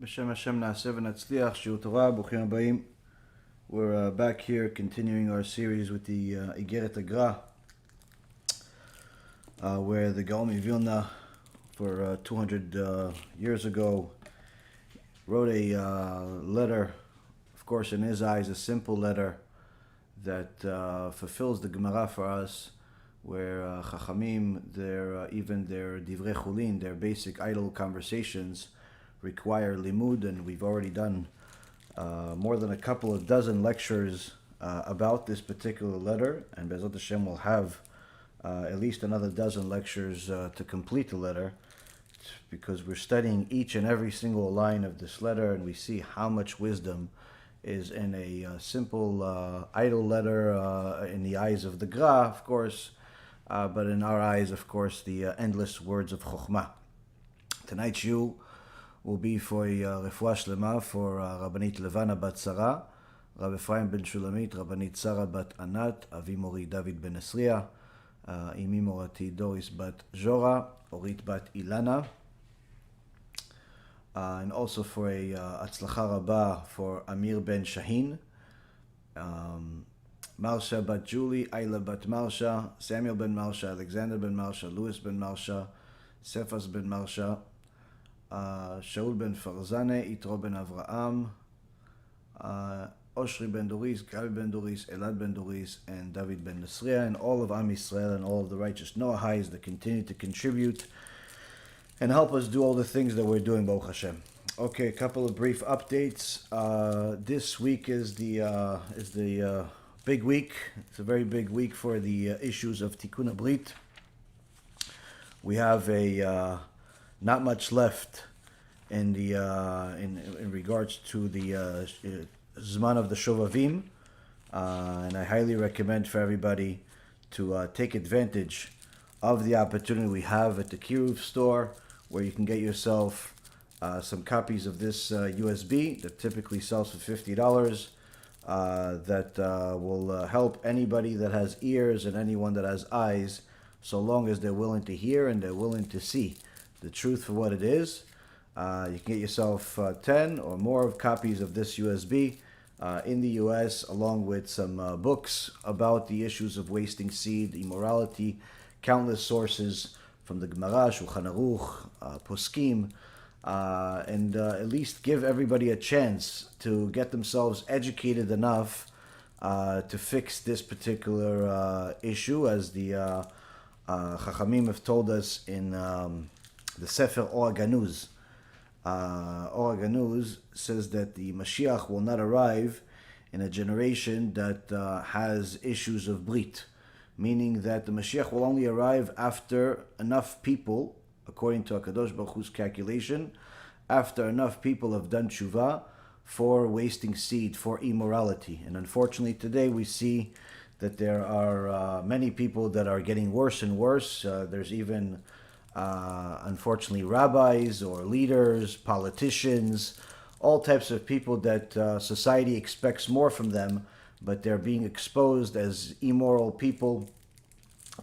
B'Shem Hashem Na'aseh v'Natzliach, Shiur Torah, Bruchim Habayim. We're back here continuing our series with the IGGERET HAGRA, where the Gaon of Vilna, for 200 years ago, wrote a letter, of course in his eyes a simple letter, that fulfills the Gemara for us, where Chachamim, even their Divrei Chulin, their basic idle conversations, require limud, and we've already done more than a couple of dozen lectures about this particular letter, and Be'ezrat Hashem will have at least another dozen lectures to complete the letter, because we're studying each and every single line of this letter, and we see how much wisdom is in a simple idle letter in the eyes of the Gra, of course, but in our eyes, of course, the endless words of Chokhmah. Tonight's shiur will be for Refuah Shlema for Rabbanit Levana bat Sarah, Rav Ephraim ben Shulamit, Rabbanit Sarah bat Anat, Avi Mori David ben Esriya, Imi Morati Doris bat Jora, Orit bat Ilana, and also for a Atzlacha Rabba for Amir ben Shaheen, Marsha bat Julie, Ayla bat Marsha, Samuel ben Marsha, Alexander ben Marsha, Louis ben Marsha, Cephas ben Marsha, Shaul ben Farzane, Itro ben Avraham, Oshri ben Doris, Gabi ben Doris, Elad ben Doris, and David ben Nesriya, and all of Am Yisrael and all of the righteous Noahis that continue to contribute and help us do all the things that we're doing, Baruch Hashem. Okay, a couple of brief updates. This week is the big week. It's a very big week for the issues of Tikkun Abrit. We have not much left in the in regards to the Zman of the Shovavim, and I highly recommend for everybody to take advantage of the opportunity we have at the Kiruv store, where you can get yourself some copies of this USB that typically sells for $50, that will help anybody that has ears and anyone that has eyes, so long as they're willing to hear and they're willing to see the truth for what it is. You can get yourself 10 or more copies of this USB in the US, along with some books about the issues of wasting seed, immorality, countless sources from the Gemara, Shulchan Aruch, Poskim, and at least give everybody a chance to get themselves educated enough to fix this particular issue, as the Chachamim have told us in the Sefer Or Ganuz. Or Ganuz says that the Mashiach will not arrive in a generation that has issues of Brit, meaning that the Mashiach will only arrive after enough people, according to HaKadosh Baruch Hu's calculation, after enough people have done tshuva for wasting seed, for immorality. And unfortunately today we see that there are many people that are getting worse and worse. There's even unfortunately rabbis or leaders, politicians, all types of people that society expects more from them, but they're being exposed as immoral people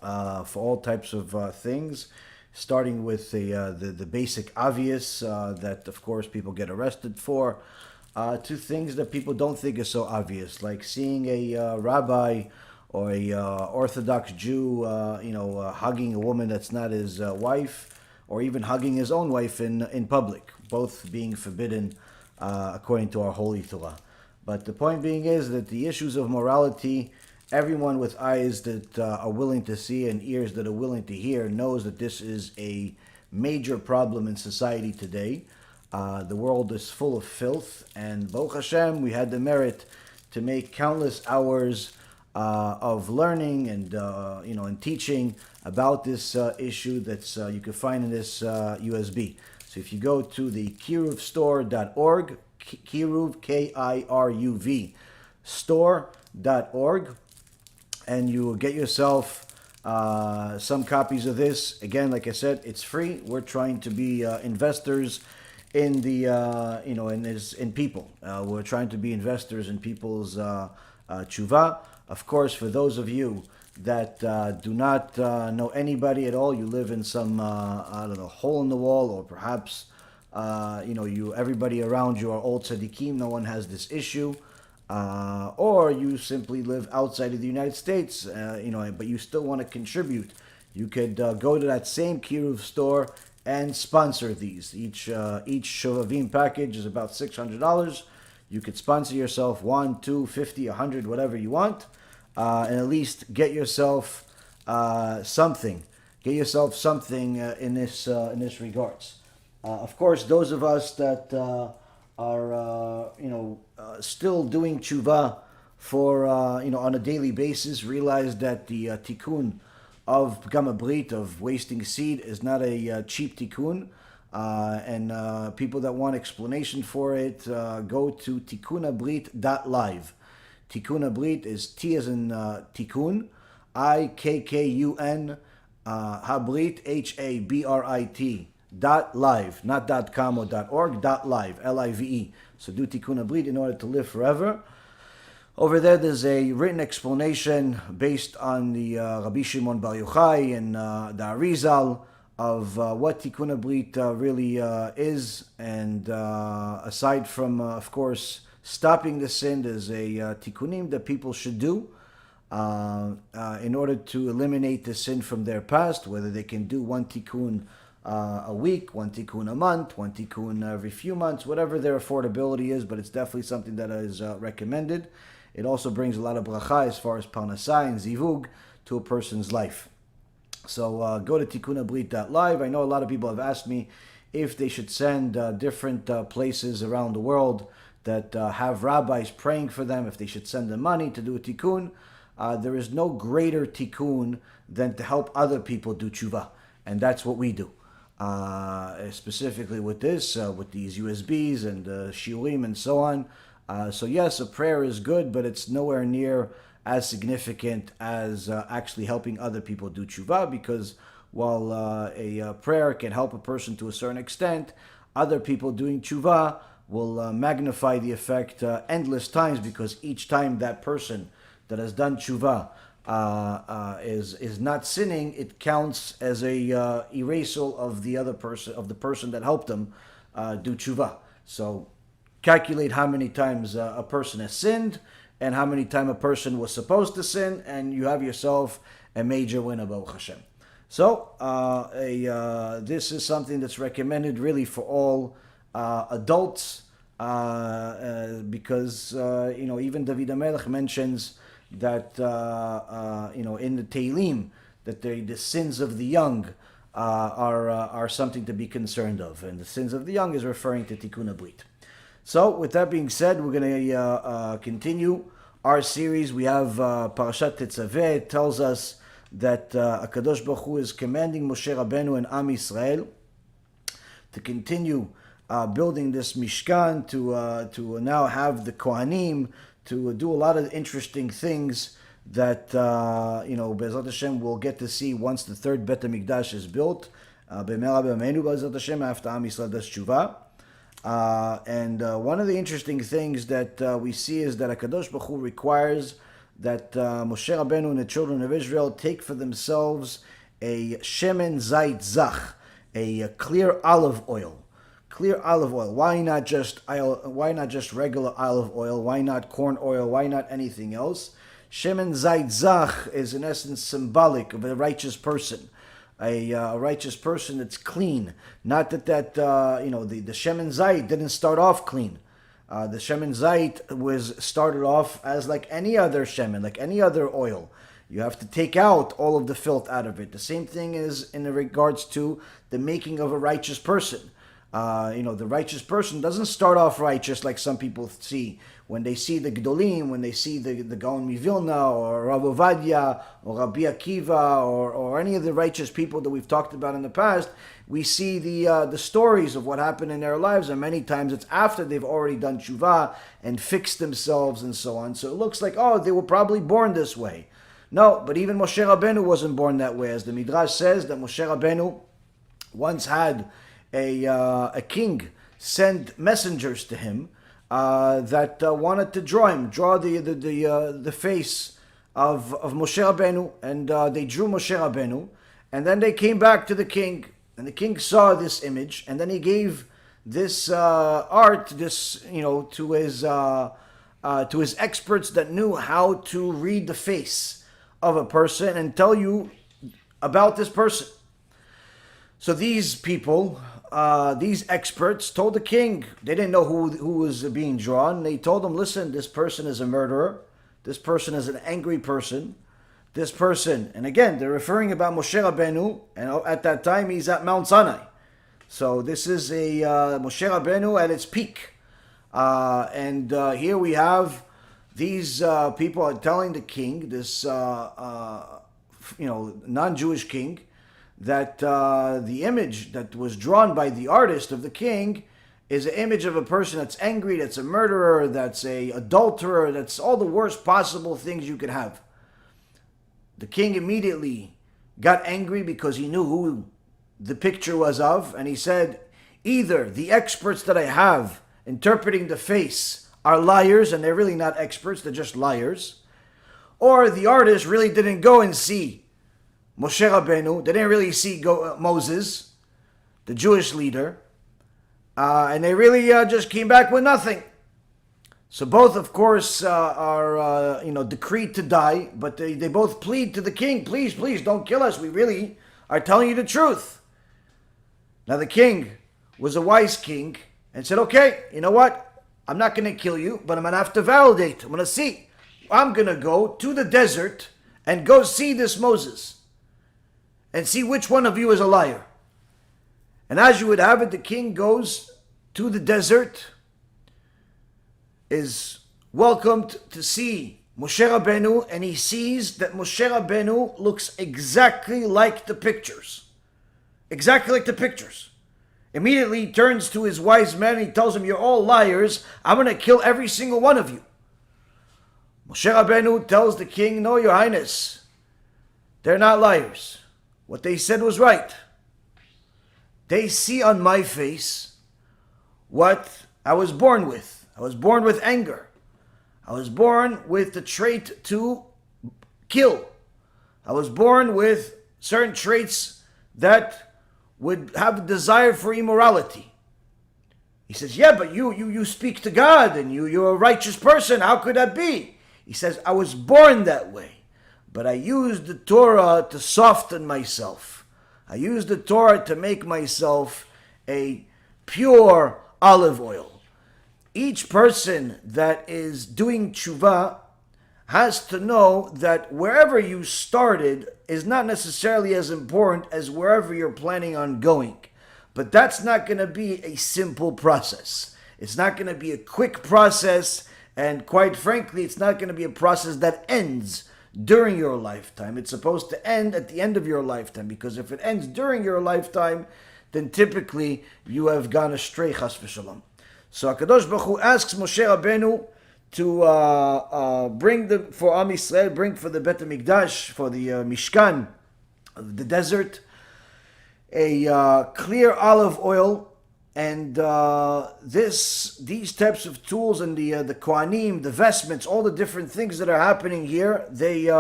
for all types of things, starting with the basic obvious that of course people get arrested for, to things that people don't think is so obvious, like seeing a rabbi or a Orthodox Jew, hugging a woman that's not his wife, or even hugging his own wife in public, both being forbidden according to our holy Torah. But the point being is that the issues of morality, everyone with eyes that are willing to see and ears that are willing to hear knows that this is a major problem in society today. The world is full of filth, and Baruch Hashem, we had the merit to make countless hours of learning and teaching about this issue that's you can find in this USB. So if you go to the kiruvstore.org, Kiruv, K-I-R-U-V, store.org, and you will get yourself some copies of this. Again, like I said, it's free. We're trying to be investors in the in people. We're trying to be investors in people's tshuva. Of course, for those of you that do not know anybody at all, you live in some hole in the wall, or perhaps everybody around you are old tzaddikim, no one has this issue. Or you simply live outside of the United States, but you still want to contribute. You could go to that same kiruv store and sponsor these. Each Shovavim package is about $600. You could sponsor yourself 1, 2, 50, 100, whatever you want, and at least get yourself something. Get yourself something in this regards. Of course, those of us that are still doing tshuva for on a daily basis realize that the tikkun of Pgam Brit, of wasting seed, is not a cheap tikkun. And people that want explanation for it, go to tikkunabrit.live. Tikkun Brit is T as in tikkun, IKKUN, Habrit, HABRIT, .live, not .com or .org, .live, LIVE. So do Tikkun Brit in order to live forever. Over there's a written explanation based on the Rabbi Shimon Bar Yochai and the Arizal of what Tikkun Brit really is. And aside from, of course, stopping the sin, there's a tikkunim that people should do in order to eliminate the sin from their past, whether they can do one tikkun a week, one tikkun a month, one tikkun every few months, whatever their affordability is, but it's definitely something that is recommended. It also brings a lot of bracha as far as parnasai and zivug to a person's life. So go to tikkunabrit.live. I know a lot of people have asked me if they should send different places around the world that have rabbis praying for them, if they should send them money to do a tikkun. There is no greater tikkun than to help other people do tshuva. And that's what we do. Specifically with this, with these USBs and shiurim and so on. So yes, a prayer is good, but it's nowhere near as significant as actually helping other people do tshuva, because while a prayer can help a person to a certain extent, other people doing tshuva will magnify the effect endless times, because each time that person that has done tshuva is not sinning, it counts as a erasal of the other person, of the person that helped them do tshuva. So calculate how many times a person has sinned and how many times a person was supposed to sin, and you have yourself a major winner, Baruch Hashem. So this is something that's recommended really for all adults, because even David HaMelech mentions that in the Tehillim that the sins of the young are something to be concerned of, and the sins of the young is referring to Tikkun Brit. So with that being said, we're going to continue our series. We have Parashat Tetzaveh. It tells us that HaKadosh Baruch Hu is commanding Moshe Rabbeinu and Am Yisrael to continue building this Mishkan, to now have the Kohanim, to do a lot of interesting things that, Be'ezrat Hashem we'll get to see once the third Bet HaMikdash is built. B'mera b'yameinu Be'ezrat Hashem, after Am Yisrael does Tshuva. And one of the interesting things that we see is that HaKadosh Baruch Hu requires that Moshe Rabbeinu and the children of Israel take for themselves a shemen zait zach, a clear olive oil. Clear olive oil. Why not just regular olive oil? Why not corn oil? Why not anything else? Shemen zait zach is in essence symbolic of a righteous person. A righteous person that's clean. Not that the shemen zait didn't start off clean. The shemen zait was started off as like any other shemen, like any other oil. You have to take out all of the filth out of it. The same thing is in regards to the making of a righteous person. The righteous person doesn't start off righteous like some people see. When they see the Gdolim, when they see the Gaon of Vilna, or Rav Ovadia, or Rabbi Akiva, or any of the righteous people that we've talked about in the past, we see the stories of what happened in their lives, and many times it's after they've already done tshuva and fixed themselves and so on. So it looks like, they were probably born this way. No, but even Moshe Rabbeinu wasn't born that way, as the Midrash says that Moshe Rabbeinu once had a king send messengers to him that wanted to draw the face of Moshe Rabbeinu, and they drew Moshe Rabbeinu, and then they came back to the king, and the king saw this image, and then he gave this art, this, to his experts that knew how to read the face of a person and tell you about this person. So these people, these experts, told the king. They didn't know who was being drawn. They told him, listen, this person is a murderer. This person is an angry person. This person, and again, they're referring about Moshe Rabbeinu, and at that time he's at Mount Sinai. So this is a Moshe Rabbeinu at its peak. And here we have these people are telling the king, this non-Jewish king, that the image that was drawn by the artist of the king is an image of a person that's angry, that's a murderer, that's a adulterer, that's all the worst possible things you could have. The king immediately got angry because he knew who the picture was of, and he said, either the experts that I have interpreting the face are liars, and they're really not experts, they're just liars, or the artist really didn't go and see Moshe Rabbeinu, they didn't really see Moses, the Jewish leader, and they really just came back with nothing. So both, of course, are decreed to die, but they both plead to the king, please, don't kill us. We really are telling you the truth. Now the king was a wise king and said, okay, you know what? I'm not going to kill you, but I'm going to have to validate. I'm going to see. I'm going to go to the desert and go see this Moses and see which one of you is a liar. And as you would have it, the king goes to the desert, is welcomed to see Moshe Rabbeinu, and he sees that Moshe Rabbeinu looks exactly like the pictures. Exactly like the pictures. Immediately he turns to his wise men and he tells them, you're all liars. I'm going to kill every single one of you. Moshe Rabbeinu tells the king, no, your highness, they're not liars. What they said was right. They see on my face what I was born with. I was born with anger. I was born with the trait to kill. I was born with certain traits that would have a desire for immorality. He says, yeah, but you speak to God and you're a righteous person. How could that be? He says, I was born that way, but I used the Torah to soften myself. I used the Torah to make myself a pure olive oil. Each person that is doing tshuva has to know that wherever you started is not necessarily as important as wherever you're planning on going. But that's not going to be a simple process. It's not going to be a quick process, and quite frankly, it's not going to be a process that ends during your lifetime. It's supposed to end at the end of your lifetime, because if it ends during your lifetime, then typically you have gone astray, chas v'shalom. So HaKadosh Baruch Hu asks Moshe Rabbeinu to bring for Am Yisrael, bring for the Bet HaMikdash, for the Mishkan of the desert, a clear olive oil, and these types of tools and the Kohanim, the vestments, all the different things that are happening here,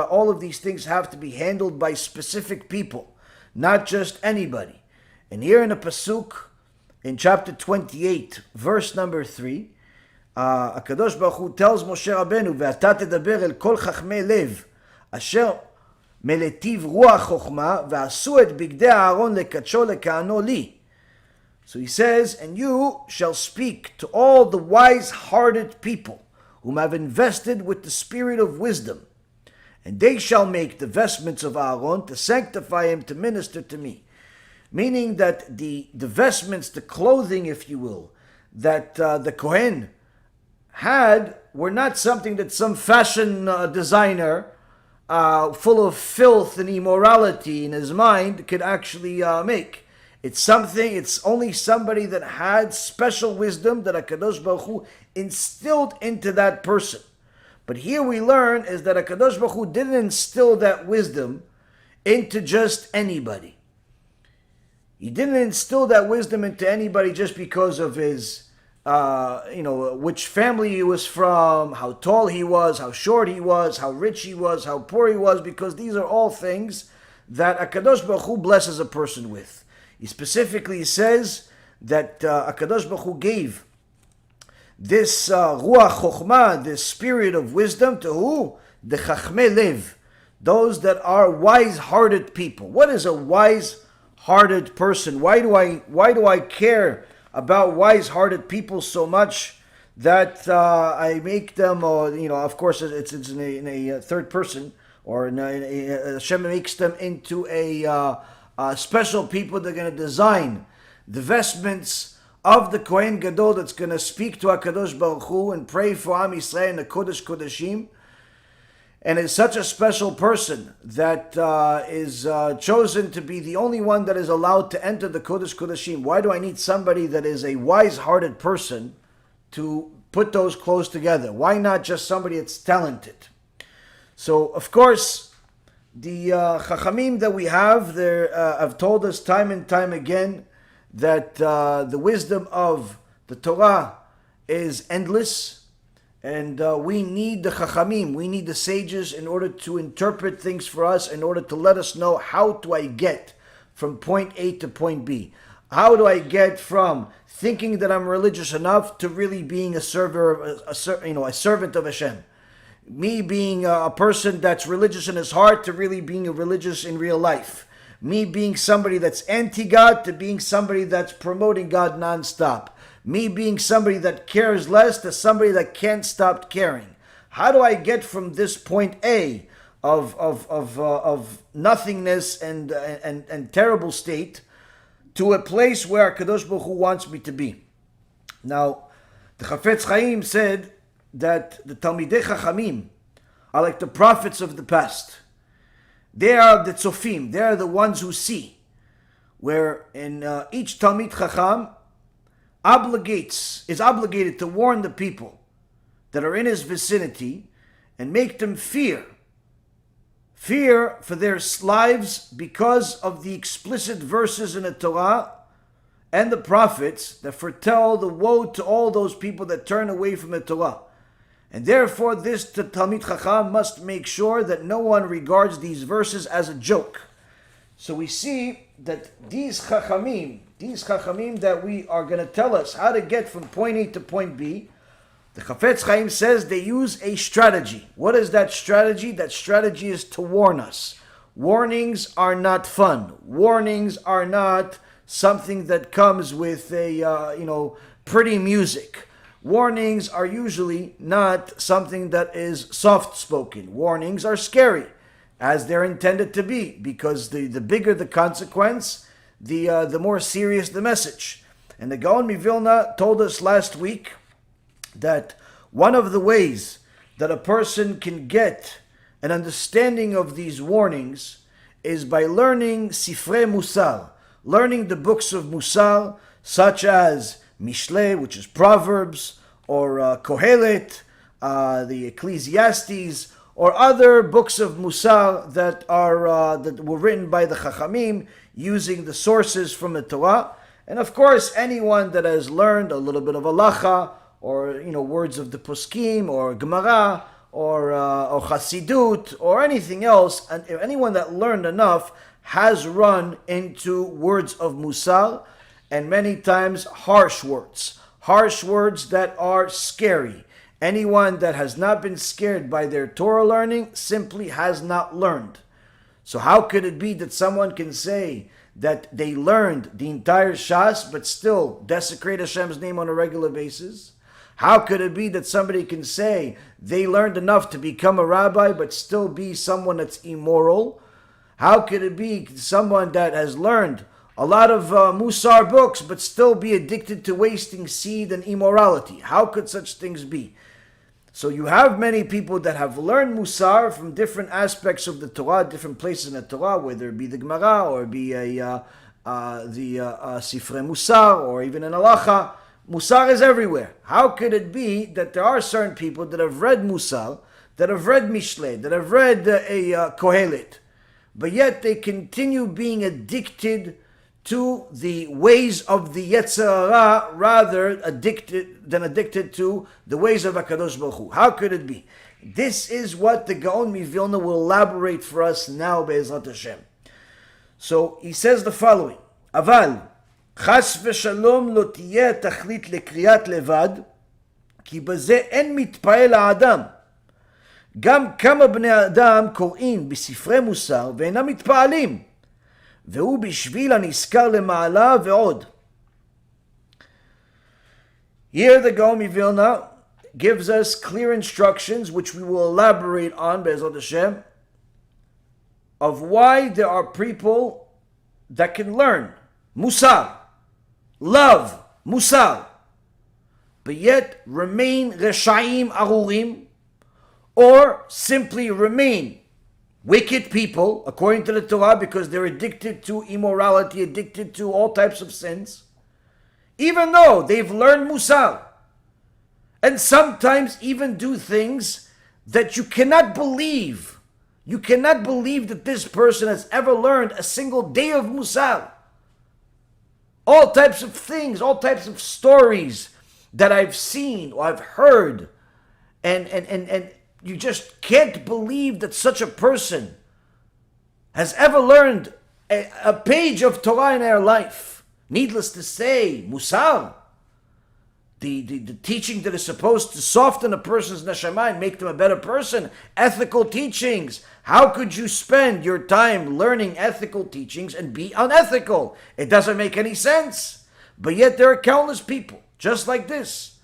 all of these things have to be handled by specific people, not just anybody. And here in the Pasuk, in chapter 28, verse number 3, HaKadosh Baruch Hu tells Moshe Rabbeinu, "Ve'ata tedaber el kol chachmei lev, asher meletiv ruach chokhmah, ve'asu et bigdei Aaron lekadsho lekahano li." So he says, and you shall speak to all the wise-hearted people whom have invested with the spirit of wisdom, and they shall make the vestments of Aaron to sanctify him to minister to me. Meaning that the vestments, the clothing, if you will, that the Kohen had were not something that some fashion designer full of filth and immorality in his mind could actually make. It's only somebody that had special wisdom that HaKadosh Baruch Hu instilled into that person. But here we learn is that HaKadosh Baruch Hu didn't instill that wisdom into just anybody. He didn't instill that wisdom into anybody just because of his, which family he was from, how tall he was, how short he was, how rich he was, how poor he was, because these are all things that HaKadosh Baruch Hu blesses a person with. He specifically says that HaKadosh Baruch Hu gave this Ruach Chokhmah, this spirit of wisdom, to who? The Chachmei Lev, those that are wise-hearted people. What is a wise-hearted person? Why do I care about wise-hearted people so much that I make them, of course it's in a third person, or Hashem makes them into a special people that are going to design the vestments of the Kohen Gadol that's going to speak to HaKadosh Baruch Hu and pray for Am Yisrael in the Kodesh Kodeshim, and is such a special person that is chosen to be the only one that is allowed to enter the Kodesh Kodeshim. Why do I need somebody that is a wise-hearted person to put those clothes together? Why not just somebody that's talented? So, of course, the Chachamim that we have there have told us time and time again that the wisdom of the Torah is endless, and we need the Chachamim, we need the sages in order to interpret things for us, in order to let us know how do I get from point A to point B. How do I get from thinking that I'm religious enough to really being a servant of Hashem? Me being a person that's religious in his heart to really being a religious in real life. Me being somebody that's anti-God to being somebody that's promoting God non-stop. Me being somebody that cares less to somebody that can't stop caring. How do I get from this point A of nothingness and terrible state to a place where HaKadosh Baruch Hu wants me to be? Now, the Chafetz Chaim said that the Talmidei Chachamim are like the prophets of the past. They are the tzofim, they are the ones who see. Where in each Talmid Chacham is obligated to warn the people that are in his vicinity and make them fear for their lives because of the explicit verses in the Torah and the prophets that foretell the woe to all those people that turn away from the Torah. And therefore this Talmid Chacham must make sure that no one regards these verses as a joke. So we see that these Chachamim that we are going to tell us how to get from point A to point B, the Chafetz Chaim says they use a strategy. What is that strategy? That strategy is to warn us. Warnings are not fun. Warnings are not something that comes with a pretty music. Warnings are usually not something that is soft-spoken. Warnings are scary, as they're intended to be, because the bigger the consequence, the more serious the message. And the Gaon of Vilna told us last week that one of the ways that a person can get an understanding of these warnings is by learning Sifrei Mussar, learning the books of Mussar, such as Mishle, which is Proverbs, or Kohelet, the Ecclesiastes, or other books of Mussar that were written by the Chachamim using the sources from the Torah. And of course, anyone that has learned a little bit of halacha, or words of the Poskim, or Gemara, or Chassidut, or anything else, and anyone that learned enough has run into words of Mussar, and many times harsh words that are scary. Anyone that has not been scared by their Torah learning simply has not learned. So how could it be that someone can say that they learned the entire Shas but still desecrate Hashem's name on a regular basis? How could it be that somebody can say they learned enough to become a rabbi but still be someone that's immoral? How could it be someone that has learned a lot of musar books but still be addicted to wasting seed and immorality? How could such things be? So you have many people that have learned musar from different aspects of the Torah, different places in the Torah, whether it be the Gemara or be the Sifrei Mussar or even in halacha. Musar is everywhere. How could it be that there are certain people that have read Mussar, that have read Mishle, that have read Kohelet, but yet they continue being addicted to the ways of the Yetzer Hara rather addicted to the ways of HaKadosh Baruch Hu? How could it be? This is what the Gaon of Vilna will elaborate for us now, Be'ezrat Hashem. So he says the following: Aval חס ושלום לא תהיה תכלית לקריאת לבד, כי בזה אין מתפעל האדם. גם כמה בני אדם קוראים בספרי מוסר ואינם מתפעלים, והוא בשביל הנזכר למעלה ועוד. Here the Gaon of Vilna gives us clear instructions, which we will elaborate on, Be'ezrat Hashem, of why there are people that can learn musar, love, musar, but yet remain reshaim arurim, or simply remain wicked people, according to the Torah, because they're addicted to immorality, addicted to all types of sins, even though they've learned musar, and sometimes even do things that you cannot believe. You cannot believe that this person has ever learned a single day of musar. All types of things, all types of stories that I've seen or I've heard, and you just can't believe that such a person has ever learned a page of Torah in their life. Needless to say, musar, the teaching that is supposed to soften a person's neshama and make them a better person, ethical teachings. How could you spend your time learning ethical teachings and be unethical? It doesn't make any sense. But yet there are countless people just like this.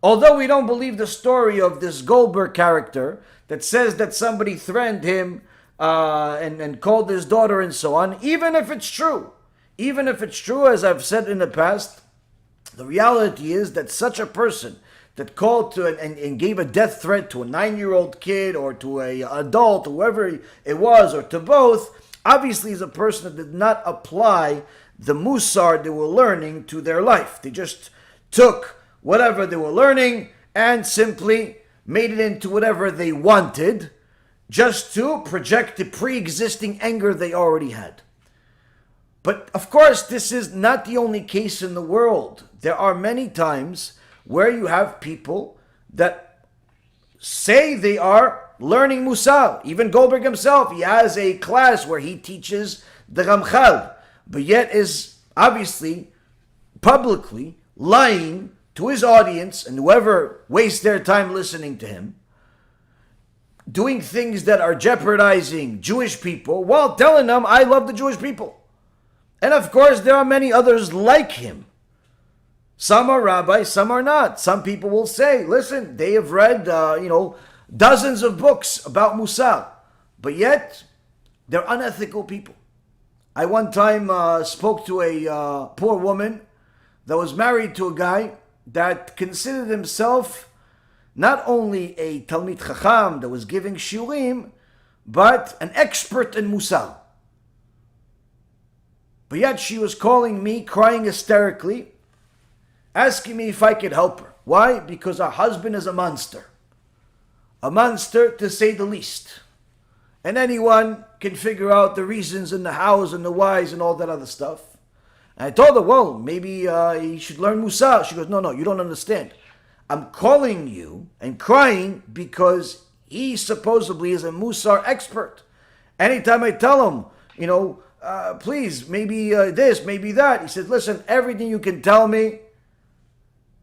Although we don't believe the story of this Goldberg character that says that somebody threatened him and called his daughter and so on, even if it's true, as I've said in the past, the reality is that such a person that called to and gave a death threat to a 9-year-old kid or to an adult, whoever it was, or to both, obviously is a person that did not apply the musar they were learning to their life. They just took whatever they were learning and simply made it into whatever they wanted, just to project the pre-existing anger they already had. But of course, this is not the only case in the world. There are many times where you have people that say they are learning musar. Even Goldberg himself, he has a class where he teaches the Ramchal, but yet is obviously publicly lying to his audience and whoever wastes their time listening to him, doing things that are jeopardizing Jewish people while telling them, I love the Jewish people. And of course, there are many others like him. Some are rabbis, some are not. Some people will say, listen, they have read, dozens of books about musar, but yet they're unethical people. I one time spoke to a poor woman that was married to a guy that considered himself not only a Talmid Chacham that was giving shiurim, but an expert in musar. But yet she was calling me, crying hysterically, asking me if I could help her. Why? Because her husband is a monster. A monster, to say the least. And anyone can figure out the reasons and the hows and the whys and all that other stuff. And I told her, well, maybe he should learn musar. She goes, no, you don't understand. I'm calling you and crying because he supposedly is a musar expert. Anytime I tell him, please, maybe this, maybe that. He said, listen, everything you can tell me,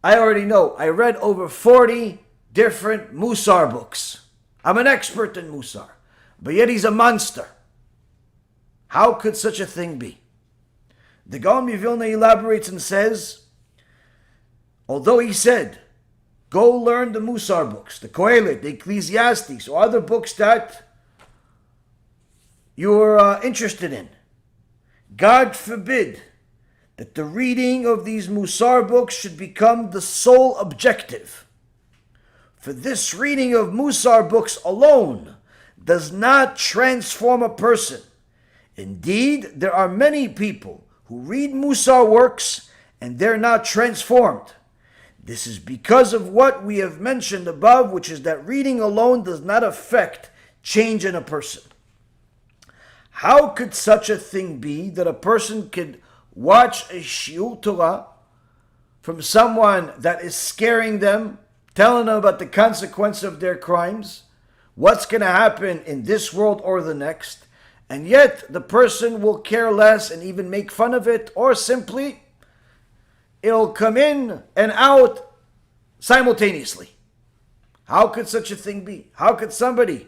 I already know. I read over 40 different musar books. I'm an expert in musar. But yet he's a monster. How could such a thing be? The Gaon of Vilna elaborates and says, although he said, go learn the musar books, the Kohelet, the Ecclesiastes, or other books that you're interested in, God forbid that the reading of these musar books should become the sole objective. For this reading of musar books alone does not transform a person. Indeed, there are many people who read musar works and they're not transformed. This is because of what we have mentioned above, which is that reading alone does not affect change in a person. How could such a thing be that a person could watch a shiur Torah from someone that is scaring them, telling them about the consequence of their crimes, what's going to happen in this world or the next, and yet the person will care less and even make fun of it, or simply it'll come in and out simultaneously. How could such a thing be? How could somebody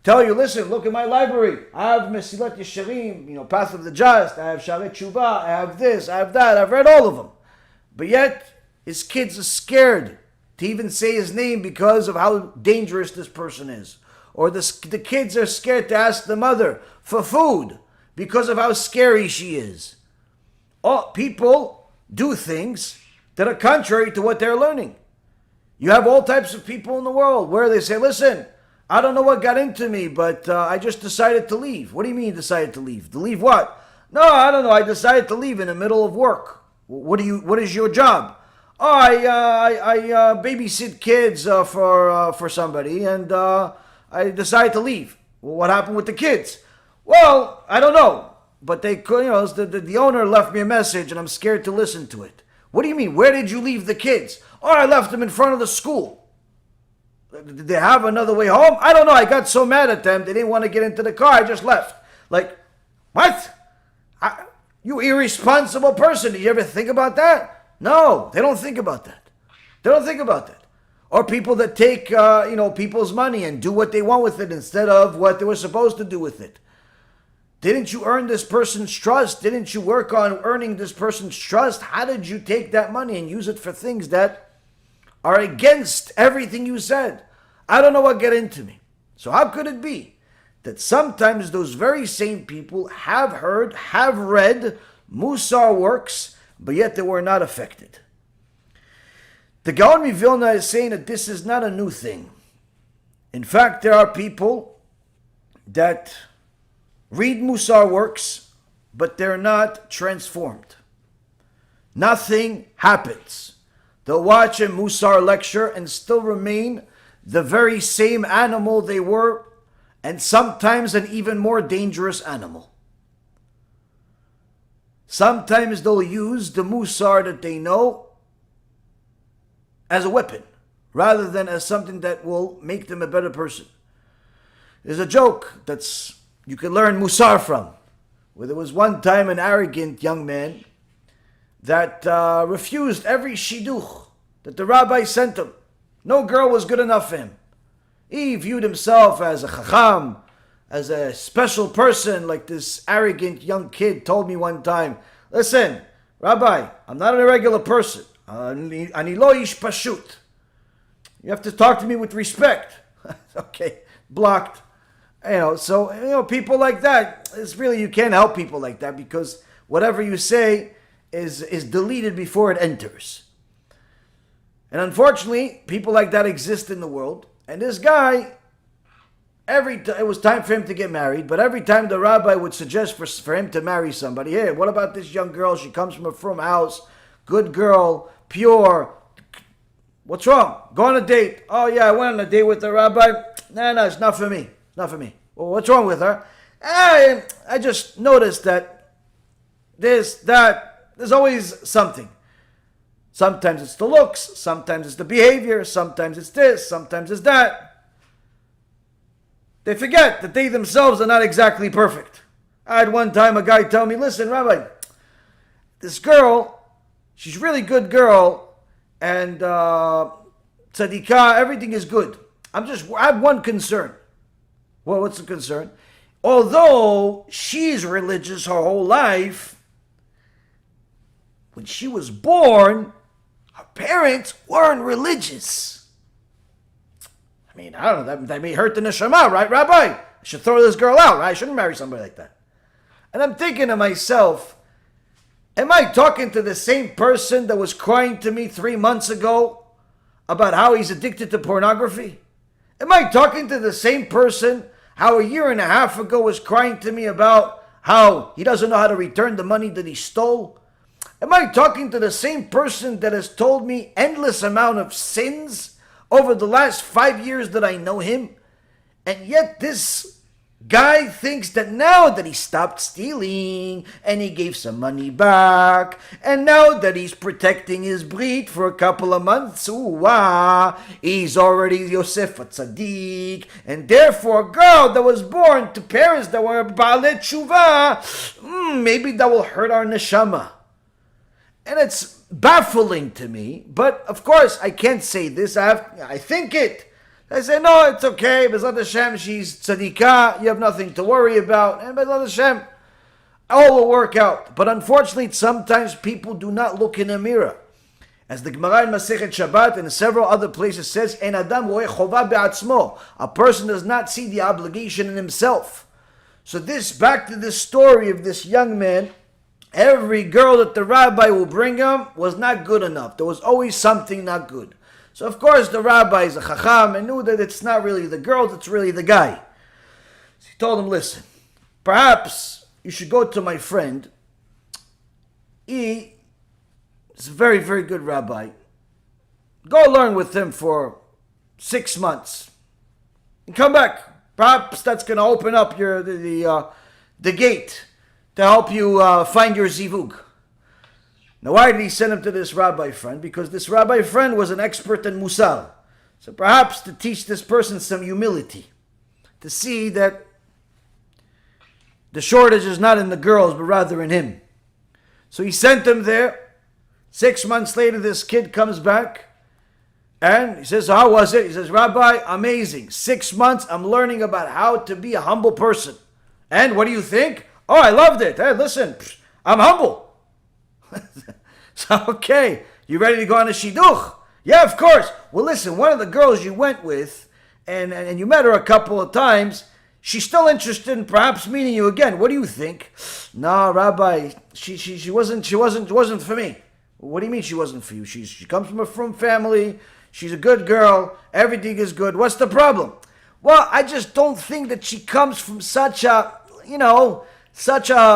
tell you, listen, look at my library. I have Mesilat Yesharim, Path of the Just. I have Sharet Tshuva. I have this. I have that. I've read all of them. But yet, his kids are scared to even say his name because of how dangerous this person is. Or the kids are scared to ask the mother for food because of how scary she is. People do things that are contrary to what they're learning. You have all types of people in the world where they say, listen, I don't know what got into me, but I just decided to leave. What do you mean you decided to leave? To leave what? No, I don't know. I decided to leave in the middle of work. What is your job? Oh, I babysit kids for somebody, and I decided to leave. Well, what happened with the kids? Well, I don't know. But they could, the owner left me a message, and I'm scared to listen to it. What do you mean? Where did you leave the kids? Oh, I left them in front of the school. Did they have another way home? I don't know. I got so mad at them. They didn't want to get into the car. I just left. Like, what? You irresponsible person. Did you ever think about that? No, they don't think about that. They don't think about that. Or people that take, people's money and do what they want with it instead of what they were supposed to do with it. Didn't you earn this person's trust? Didn't you work on earning this person's trust? How did you take that money and use it for things that are against everything you said? I don't know what got into me. So how could it be that sometimes those very same people have heard, have read Mussar works, but yet they were not affected? The Gaon of Vilna is saying that this is not a new thing. In fact, there are people that read Mussar works, but they're not transformed. Nothing happens. They'll watch a Mussar lecture and still remain the very same animal they were, and sometimes an even more dangerous animal. Sometimes they'll use the Mussar that they know as a weapon, rather than as something that will make them a better person. There's a joke that's you can learn Mussar from, where there was one time an arrogant young man that refused every shidduch that the rabbi sent him. No girl was good enough for him. He viewed himself as a chacham, as a special person, like this arrogant young kid told me one time, listen, Rabbi, I'm not a regular person. Ani lo ish pashut. You have to talk to me with respect. Okay, blocked. People like that, it's really, you can't help people like that because whatever you say is deleted before it enters. And unfortunately, people like that exist in the world. And this guy, it was time for him to get married, but every time the rabbi would suggest for him to marry somebody, hey, what about this young girl? She comes from a frum house, good girl, pure. What's wrong? Go on a date. Oh yeah, I went on a date with the rabbi. No, it's not for me. Not for me. Well, what's wrong with her? I just noticed that there's always something. Sometimes it's the looks, sometimes it's the behavior, sometimes it's this, sometimes it's that. They forget that they themselves are not exactly perfect. I had one time a guy tell me, listen, Rabbi, this girl, she's a really good girl, and tzadikah, everything is good. I have one concern. Well, what's the concern? Although she's religious her whole life, when she was born, her parents weren't religious. I mean, I don't know, that may hurt the neshama, right, Rabbi? I should throw this girl out, right? I shouldn't marry somebody like that. And I'm thinking to myself, am I talking to the same person that was crying to me 3 months ago about how he's addicted to pornography? Am I talking to the same person how a year and a half ago was crying to me about how he doesn't know how to return the money that he stole? Am I talking to the same person that has told me endless amount of sins over the last 5 years that I know him? And yet this guy thinks that now that he stopped stealing and he gave some money back, and now that he's protecting his breed for a couple of months, he's already Yosef a tzaddik, and therefore a girl that was born to parents that were Baalei Tshuva, maybe that will hurt our neshama. And it's baffling to me, but of course I can't say this. I think it. I say, no, it's okay. B'ezrat Hashem, she's tzadikah. You have nothing to worry about. And B'ezrat Hashem, all will work out. But unfortunately, sometimes people do not look in a mirror. As the Gemara in Masechet Shabbat and several other places says, "En adam roeh chova be'atzmo." A person does not see the obligation in himself. So back to this story of this young man. Every girl that the rabbi will bring him was not good enough. There was always something not good. So of course the rabbi is a chacham and knew that it's not really the girls, it's really the guy. So he told him, listen, perhaps you should go to my friend. He is a very, very good rabbi. Go learn with him for 6 months. And come back. Perhaps that's going to open up the gate to help you find your zivug. Now, why did he send him to this rabbi friend? Because this rabbi friend was an expert in musar. So perhaps to teach this person some humility, to see that the shortage is not in the girls, but rather in him. So he sent him there. 6 months later, this kid comes back, and he says, how was it? He says, Rabbi, amazing. 6 months, I'm learning about how to be a humble person. And what do you think? Oh, I loved it. Hey, listen, I'm humble. So, okay, you ready to go on a shidduch? Yeah, of course. Well, listen, one of the girls you went with, and you met her a couple of times, she's still interested in perhaps meeting you again. What do you think? No, Rabbi, she wasn't for me. What do you mean she wasn't for you? She comes from a frum family. She's a good girl. Everything is good. What's the problem? Well, I just don't think that she comes from such a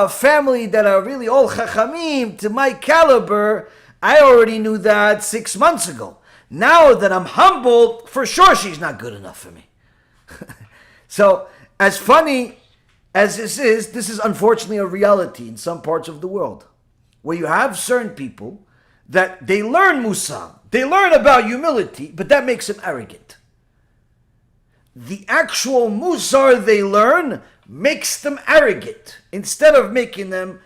family that are really all chachamim to my caliber. I already knew that 6 months ago. Now that I'm humble, for sure she's not good enough for me. So, as funny as this is unfortunately a reality in some parts of the world, where you have certain people that they learn musar, they learn about humility, but that makes them arrogant. The actual musar they learn makes them arrogant, instead of making them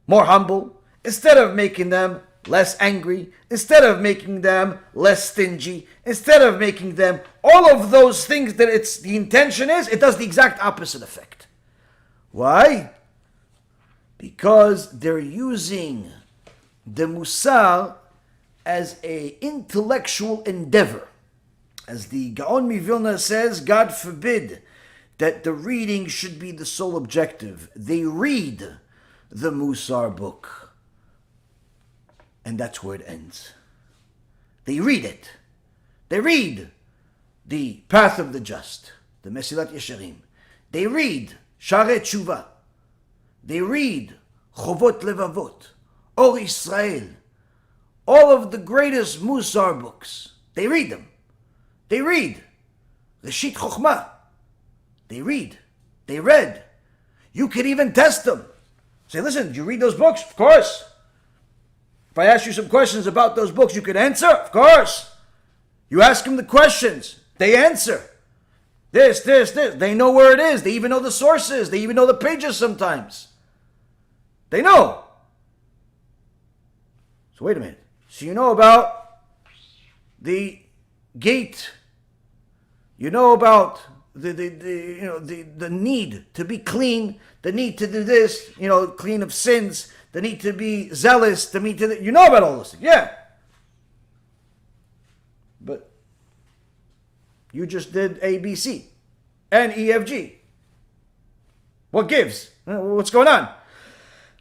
more humble, instead of making them less angry, instead of making them less stingy, instead of making them all of those things that the intention is, it does the exact opposite effect. Why? Because they're using the musar as an intellectual endeavor. As the Gaon of Vilna says, God forbid that the reading should be the sole objective. They read the Mussar book, and that's where it ends. They read it. They read the Path of the Just, the Mesilat Yesharim. They read Sha'arei Tshuva. They read Chovot Levavot, Or Israel, all of the greatest Mussar books. They read them. They read Reshit Chochmah. They read. They read. You could even test them. Say, listen, did you read those books? Of course. If I ask you some questions about those books, you could answer? Of course. You ask them the questions. They answer. This. They know where it is. They even know the sources. They even know the pages sometimes. They know. So wait a minute. So you know about the gate. You know about the need to be clean, the need to do this, clean of sins, the need to be zealous, the need to, you know about all those things, yeah. But you just did A, B, C, and E, F, G. What gives? What's going on?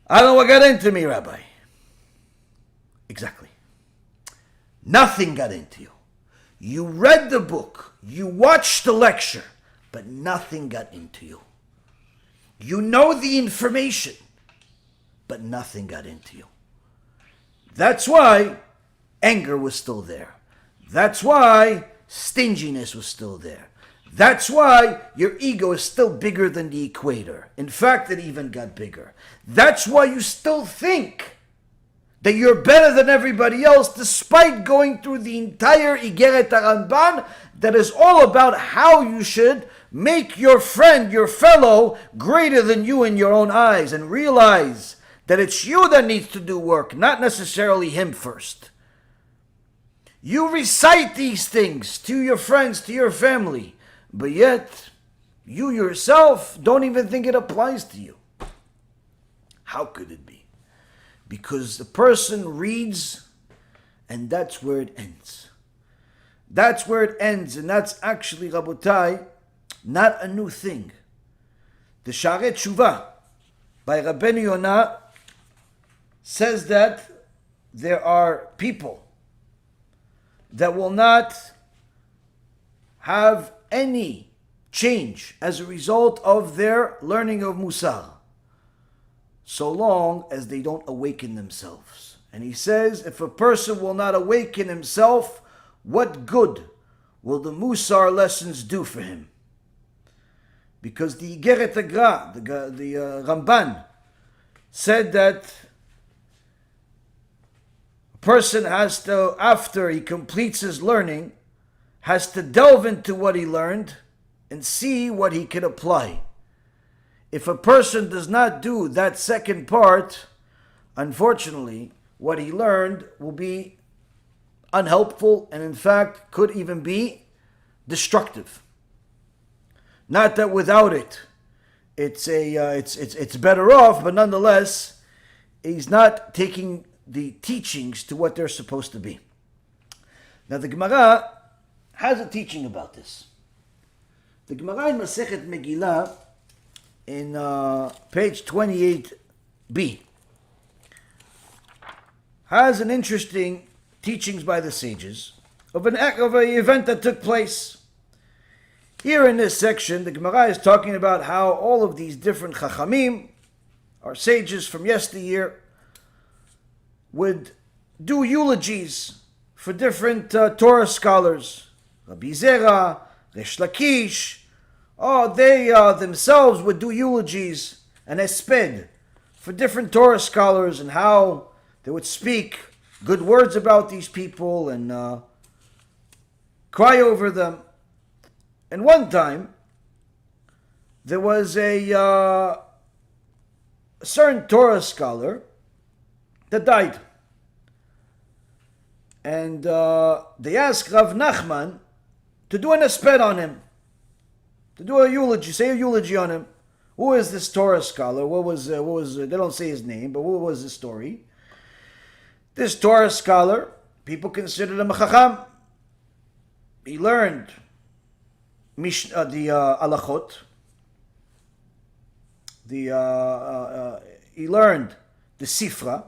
I don't know what got into me, Rabbi. Exactly. Nothing got into you. You read the book, you watched the lecture, but nothing got into you. You know the information, but nothing got into you. That's why anger was still there. That's why stinginess was still there. That's why your ego is still bigger than the equator. In fact, it even got bigger. That's why you still think that you're better than everybody else, despite going through the entire IGGERET Ramban that is all about how you should make your friend, your fellow, greater than you in your own eyes, and realize that it's you that needs to do work, not necessarily him first. You recite these things to your friends, to your family, but yet you yourself don't even think it applies to you. How could it be? Because the person reads, and that's where it ends. That's where it ends, and that's actually, Rabotai, not a new thing. The Sha'arei Tshuva by Rabbeinu Yonah says that there are people that will not have any change as a result of their learning of musar, so long as they don't awaken themselves. And he says, if a person will not awaken himself, what good will the musar lessons do for him? Because the IGGERET HAGRA, the Ramban, said that a person has to, after he completes his learning, has to delve into what he learned and see what he can apply. If a person does not do that second part, unfortunately, what he learned will be unhelpful and in fact could even be destructive. Not that without it, it's better off, but nonetheless, he's not taking the teachings to what they're supposed to be. Now the Gemara has a teaching about this. The Gemara in Masechet Megillah, in page 28b, has an interesting teachings by the sages of an event that took place. Here in this section, the Gemara is talking about how all of these different chachamim, or sages from yesteryear, would do eulogies for different Torah scholars. Rabbi Zera, Resh Lakish, they themselves would do eulogies and esped for different Torah scholars and how they would speak good words about these people and cry over them. And one time, there was a certain Torah scholar that died. And they asked Rav Nachman to do an esped on him, to do a eulogy, say a eulogy on him. Who is this Torah scholar? What was they don't say his name, but what was the story? This Torah scholar, people considered him a chacham. He learned the alachot. He learned the sifra.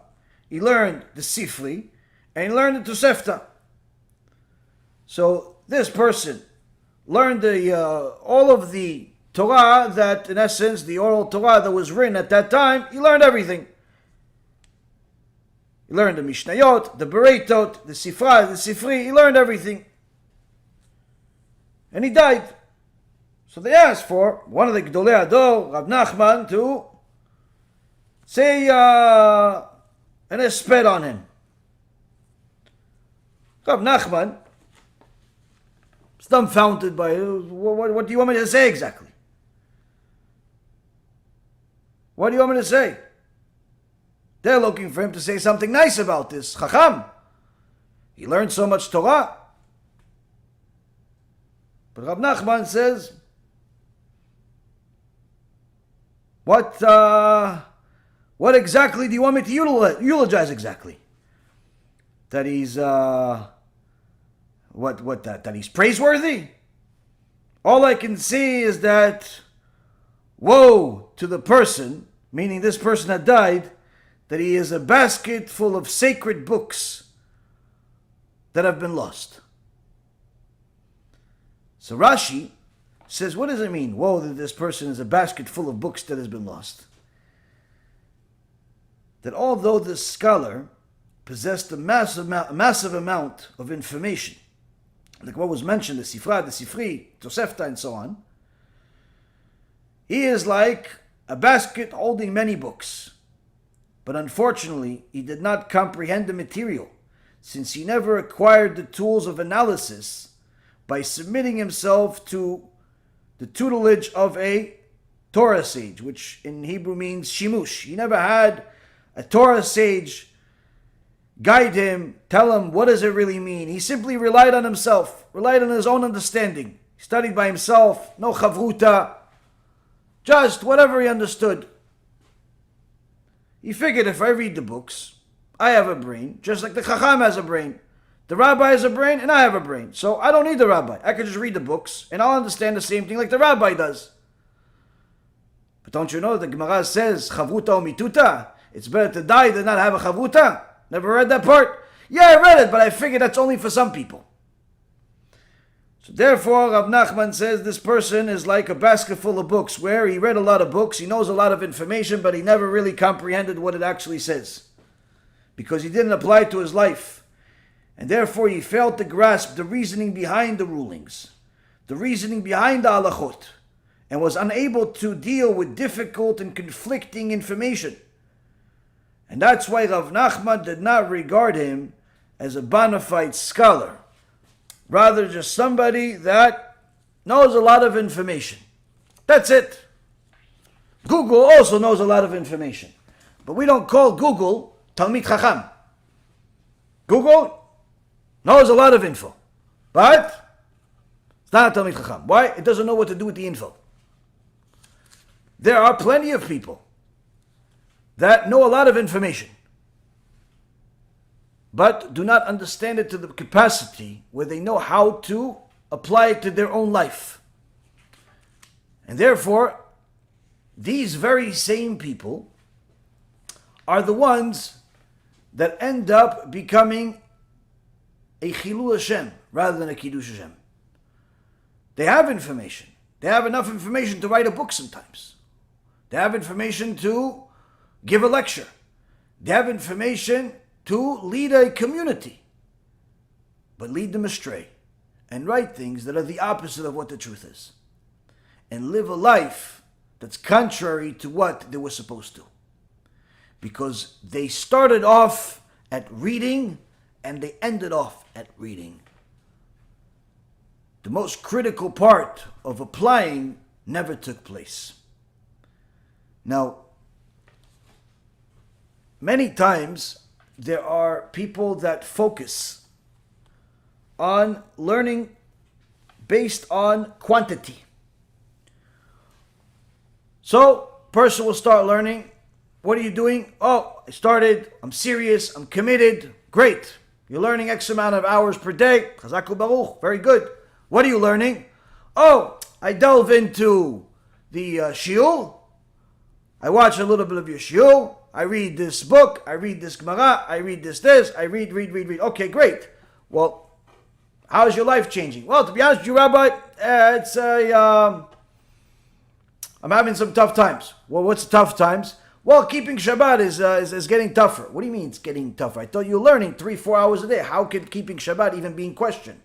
He learned the sifri, and he learned the tosefta. So this person learned all of the Torah that, in essence, the oral Torah that was written at that time. He learned everything. He learned the Mishnayot, the Bereitot, the Sifra, the Sifri. He learned everything. And he died. So they asked for one of the Gdolei Ador, Rav Nachman, to say an esped on him. Rav Nachman is dumbfounded by what do you want me to say exactly? What do you want me to say? They're looking for him to say something nice about this Chacham. He learned so much Torah. But Rav Nachman says, what exactly do you want me to eulogize exactly? That he's that he's praiseworthy? All I can see is that woe to the person, meaning this person that died, that he is a basket full of sacred books that have been lost. So Rashi says, what does it mean? Woe that this person is a basket full of books that has been lost. That although this scholar possessed a massive amount of information, like what was mentioned, the Sifra, the Sifri, Tosefta, and so on, he is like a basket holding many books. But unfortunately, he did not comprehend the material, since he never acquired the tools of analysis by submitting himself to the tutelage of a Torah sage, which in Hebrew means shimush. He never had a Torah sage, guide him, tell him what does it really mean. He simply relied on himself, relied on his own understanding. He studied by himself, no chavruta, just whatever he understood. He figured if I read the books, I have a brain, just like the Chacham has a brain. The rabbi has a brain, and I have a brain. So I don't need the rabbi. I can just read the books, and I'll understand the same thing like the rabbi does. But don't you know the Gemara says, chavruta o mituta? It's better to die than not have a chavruta. Never read that part? Yeah, I read it, but I figured that's only for some people. So therefore, Rav Nachman says this person is like a basket full of books, where he read a lot of books, he knows a lot of information, but he never really comprehended what it actually says. Because he didn't apply it to his life. And therefore he failed to grasp the reasoning behind the rulings, the reasoning behind the halachot, and was unable to deal with difficult and conflicting information. And that's why Rav Nachman did not regard him as a bona fide scholar, rather just somebody that knows a lot of information. That's it. Google also knows a lot of information, but we don't call Google Talmid Chacham. Google knows a lot of info, but it's not a Talmid Chacham. Why? It doesn't know what to do with the info. There are plenty of people that know a lot of information, but do not understand it to the capacity where they know how to apply it to their own life. And therefore, these very same people are the ones that end up becoming a Chilul Hashem rather than a Kiddush Hashem. They have information. They have enough information to write a book sometimes. They have information to give a lecture. They have information to lead a community, but lead them astray and write things that are the opposite of what the truth is, and live a life that's contrary to what they were supposed to, because they started off at reading and they ended off at reading. The most critical part of applying never took place. Now, many times there are people that focus on learning based on quantity. So, person will start learning. What are you doing? Oh, I started. I'm serious. I'm committed. Great. You're learning X amount of hours per day. Chazaku Baruch. Very good. What are you learning? Oh, I delve into the shiur. I watch a little bit of your shiur. I read this book. I read this Gemara. I read this. I read. Okay, great. Well, how's your life changing? Well, to be honest with you, Rabbi, I'm having some tough times. Well, what's the tough times? Well, keeping Shabbat is getting tougher. What do you mean it's getting tougher? I thought you were learning 3-4 hours a day. How can keeping Shabbat even be in question?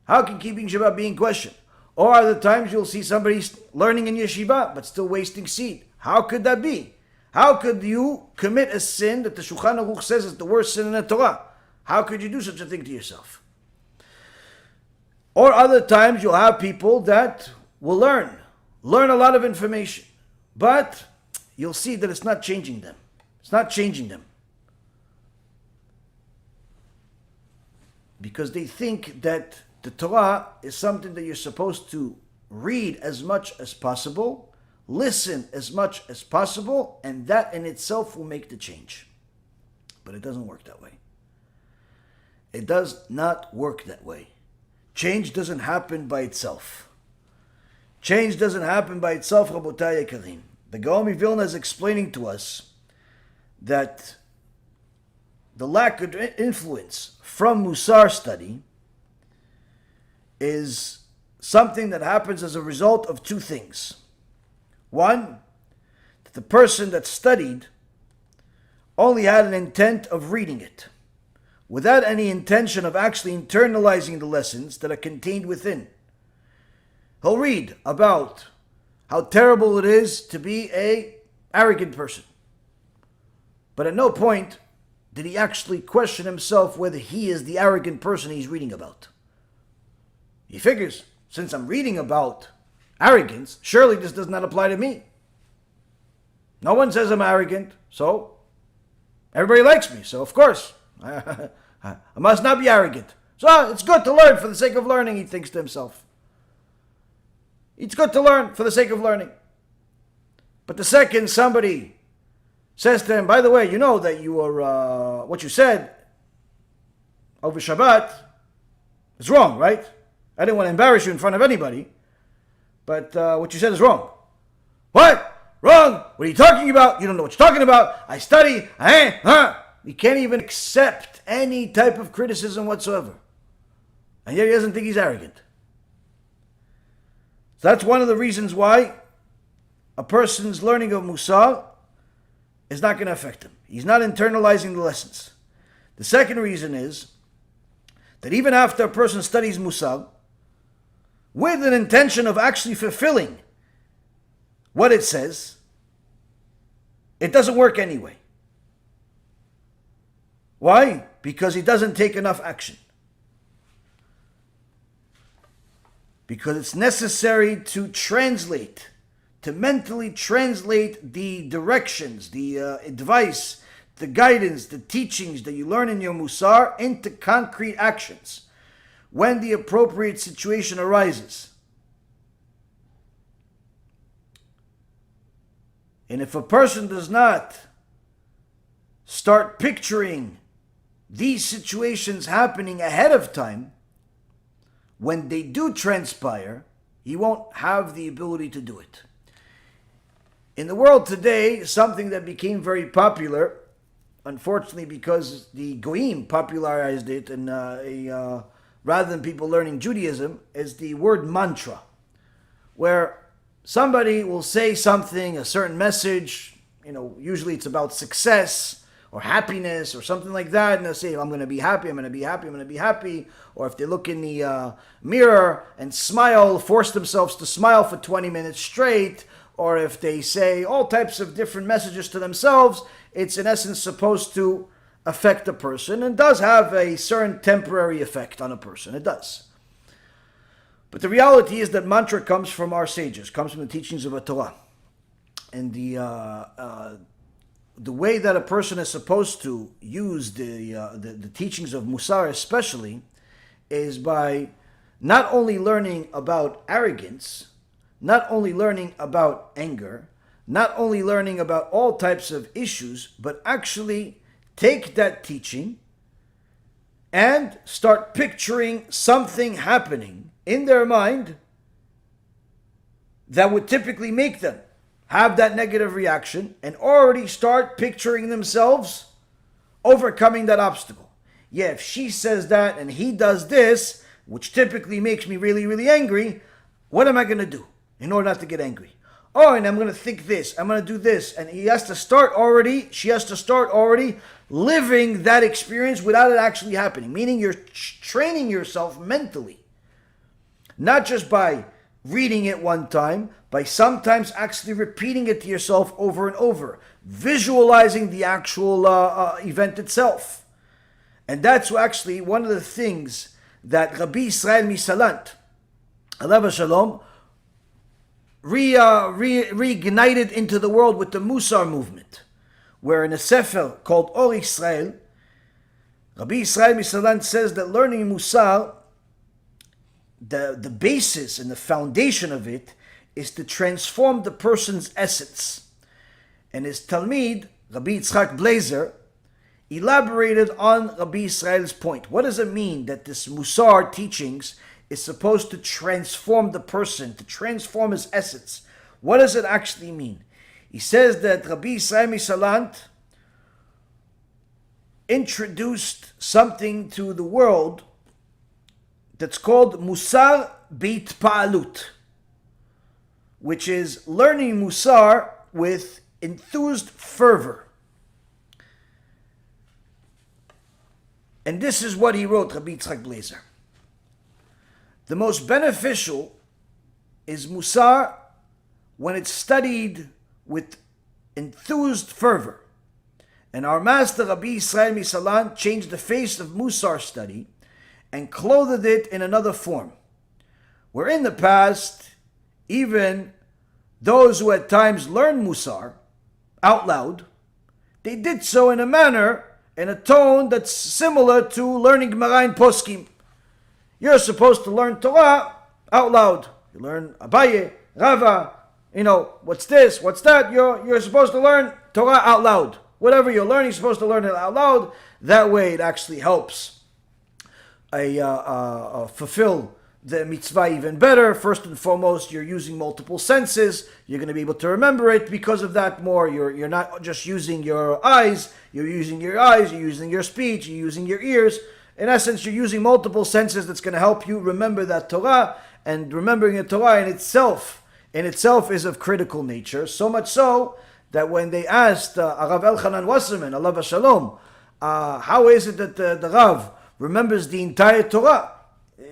How can keeping Shabbat be in question? Or other times you'll see somebody learning in yeshiva but still wasting seed. How could that be? How could you commit a sin that the Shulchan Aruch says is the worst sin in the Torah? How could you do such a thing to yourself? Or other times you'll have people that will learn a lot of information, but you'll see that it's not changing them. It's not changing them. Because they think that the Torah is something that you're supposed to read as much as possible, listen as much as possible, and that in itself will make the change. But it doesn't work that way. It does not work that way. Change doesn't happen by itself. Change doesn't happen by itself, Rabotai Yekarim. The Gaon of Vilna is explaining to us that the lack of influence from musar study is something that happens as a result of two things. One, that the person that studied only had an intent of reading it, without any intention of actually internalizing the lessons that are contained within. He'll read about how terrible it is to be an arrogant person, but at no point did he actually question himself whether he is the arrogant person he's reading about. He figures, since I'm reading about arrogance, surely this does not apply to me. No one says I'm arrogant, so everybody likes me. So of course, I must not be arrogant. So it's good to learn for the sake of learning, he thinks to himself. It's good to learn for the sake of learning. But the second somebody says to him, by the way, you know that you are, what you said over Shabbat is wrong, right? I didn't want to embarrass you in front of anybody, but what you said is wrong. What? Wrong? What are you talking about? You don't know what you're talking about. I study. He can't even accept any type of criticism whatsoever. And yet he doesn't think he's arrogant. So that's one of the reasons why a person's learning of musar is not going to affect him. He's not internalizing the lessons. The second reason is that even after a person studies musar, with an intention of actually fulfilling what it says, it doesn't work anyway. Why? Because he doesn't take enough action. Because it's necessary to translate, to mentally translate the directions, the advice, the guidance, the teachings that you learn in your musar into concrete actions when the appropriate situation arises. And if a person does not start picturing these situations happening ahead of time, when they do transpire, he won't have the ability to do it. In the world today, something that became very popular, unfortunately because the Goyim popularized it, and rather than people learning Judaism, is the word mantra, where somebody will say something, a certain message, usually it's about success or happiness or something like that, and they'll say, I'm going to be happy, I'm going to be happy, I'm going to be happy. Or if they look in the mirror and smile, force themselves to smile for 20 minutes straight, or if they say all types of different messages to themselves, it's in essence supposed to affect a person, and does have a certain temporary effect on a person. It does. But the reality is that mantra comes from our sages, comes from the teachings of the Torah. And the way that a person is supposed to use the teachings of musar especially is by not only learning about arrogance, not only learning about anger, not only learning about all types of issues, but actually take that teaching and start picturing something happening in their mind that would typically make them have that negative reaction, and already start picturing themselves overcoming that obstacle. Yeah, if she says that and he does this, which typically makes me really, really angry, what am I going to do in order not to get angry? Oh, and I'm going to think this, I'm going to do this. And she has to start already living that experience without it actually happening. Meaning you're training yourself mentally. Not just by reading it one time, by sometimes actually repeating it to yourself over and over, visualizing the actual event itself. And that's actually one of the things that Rabbi Israel Misalant, alav shalom, reignited into the world with the Mussar movement, where in a sefer called Or Israel, Rabbi Israel Misalant says that learning Mussar, the basis and the foundation of it is to transform the person's essence. And his Talmid, Rabbi Yitzchak Blazer, elaborated on Rabbi Israel's point. What does it mean that this Mussar teachings is supposed to transform the person, to transform his essence? What does it actually mean? He says that Rabbi Israel Misalant introduced something to the world that's called Mussar Beitpa'alut, which is learning musar with enthused fervor. And this is what he wrote, Rabbi Yitzchak Blazer. The most beneficial is musar when it's studied with enthused fervor. And our master Rabbi Israel Misalant changed the face of musar study and clothed it in another form, where in the past, even those who at times learn musar out loud, they did so in a manner, in a tone that's similar to learning Gemara and Poskim. You're supposed to learn Torah out loud. You learn Abaye, Rava, what's this, what's that. You're supposed to learn Torah out loud. Whatever you're learning, you're supposed to learn it out loud. That way it actually helps fulfill the mitzvah even better. First and foremost, you're using multiple senses. You're going to be able to remember it because of that more. You're not just using your eyes. You're using your eyes. You're using your speech. You're using your ears. In essence, you're using multiple senses that's going to help you remember that Torah. And remembering the Torah in itself is of critical nature. So much so that when they asked Rav Elchanan Wasserman, alav hashalom, how is it that the Rav remembers the entire Torah?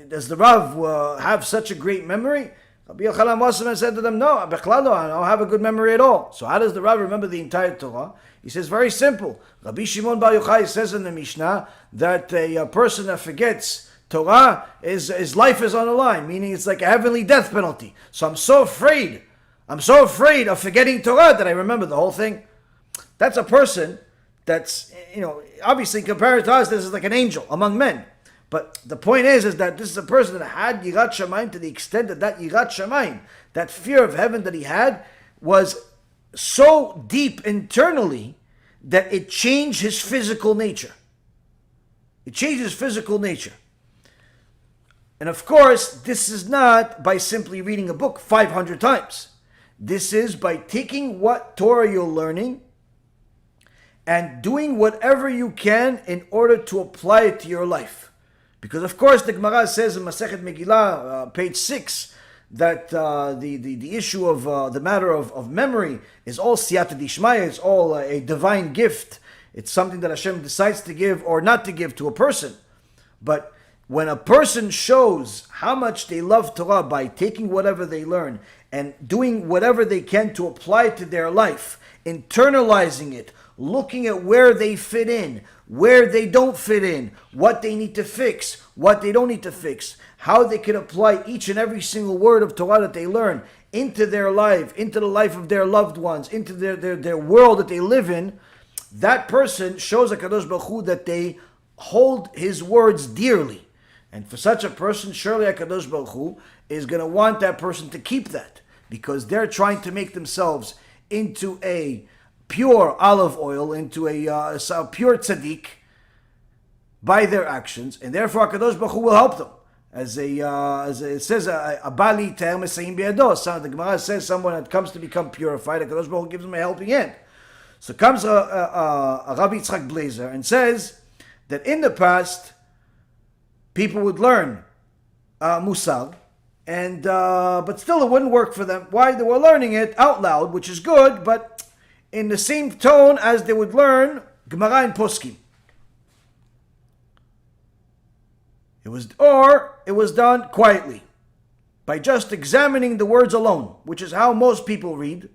Does the Rav have such a great memory? Rabbi Yochanan Wasserman said to them, no, I don't have a good memory at all. So how does the Rav remember the entire Torah? He says, very simple. Rabbi Shimon Bar Yochai says in the Mishnah that a person that forgets Torah, his life is on the line, meaning it's like a heavenly death penalty. So I'm so afraid of forgetting Torah that I remember the whole thing. That's a person that's, obviously compared to us, this is like an angel among men. But the point is that this is a person that had Yirat Shamayim to the extent that Yirat Shamayim, that fear of heaven that he had, was so deep internally that it changed his physical nature. It changed his physical nature. And of course, this is not by simply reading a book 500 times. This is by taking what Torah you're learning and doing whatever you can in order to apply it to your life. Because of course the Gemara says in Masechet Megillah, page 6, that the issue of the matter of memory is all siyata dishmaya, it's all a divine gift. It's something that Hashem decides to give or not to give to a person. But when a person shows how much they love Torah by taking whatever they learn and doing whatever they can to apply it to their life, internalizing it, looking at where they fit in, where they don't fit in, what they need to fix, what they don't need to fix, how they can apply each and every single word of Torah that they learn into their life, into the life of their loved ones, into their world that they live in, that person shows HaKadosh Baruch Hu that they hold his words dearly. And for such a person, surely HaKadosh Baruch Hu is going to want that person to keep that, because they're trying to make themselves into a pure olive oil, into a pure tzaddik by their actions, and therefore HaKadosh Baruch Hu will help them. As it says, a bali ter mesayim biyado. The Gemara says someone that comes to become purified, HaKadosh Baruch Hu gives them a helping hand. So comes a Rabbi Yitzchak Blazer and says that in the past, people would learn musar, and but still it wouldn't work for them. Why? They were learning it out loud, which is good, but in the same tone as they would learn Gemara and Poskim. It was done quietly, by just examining the words alone, which is how most people read.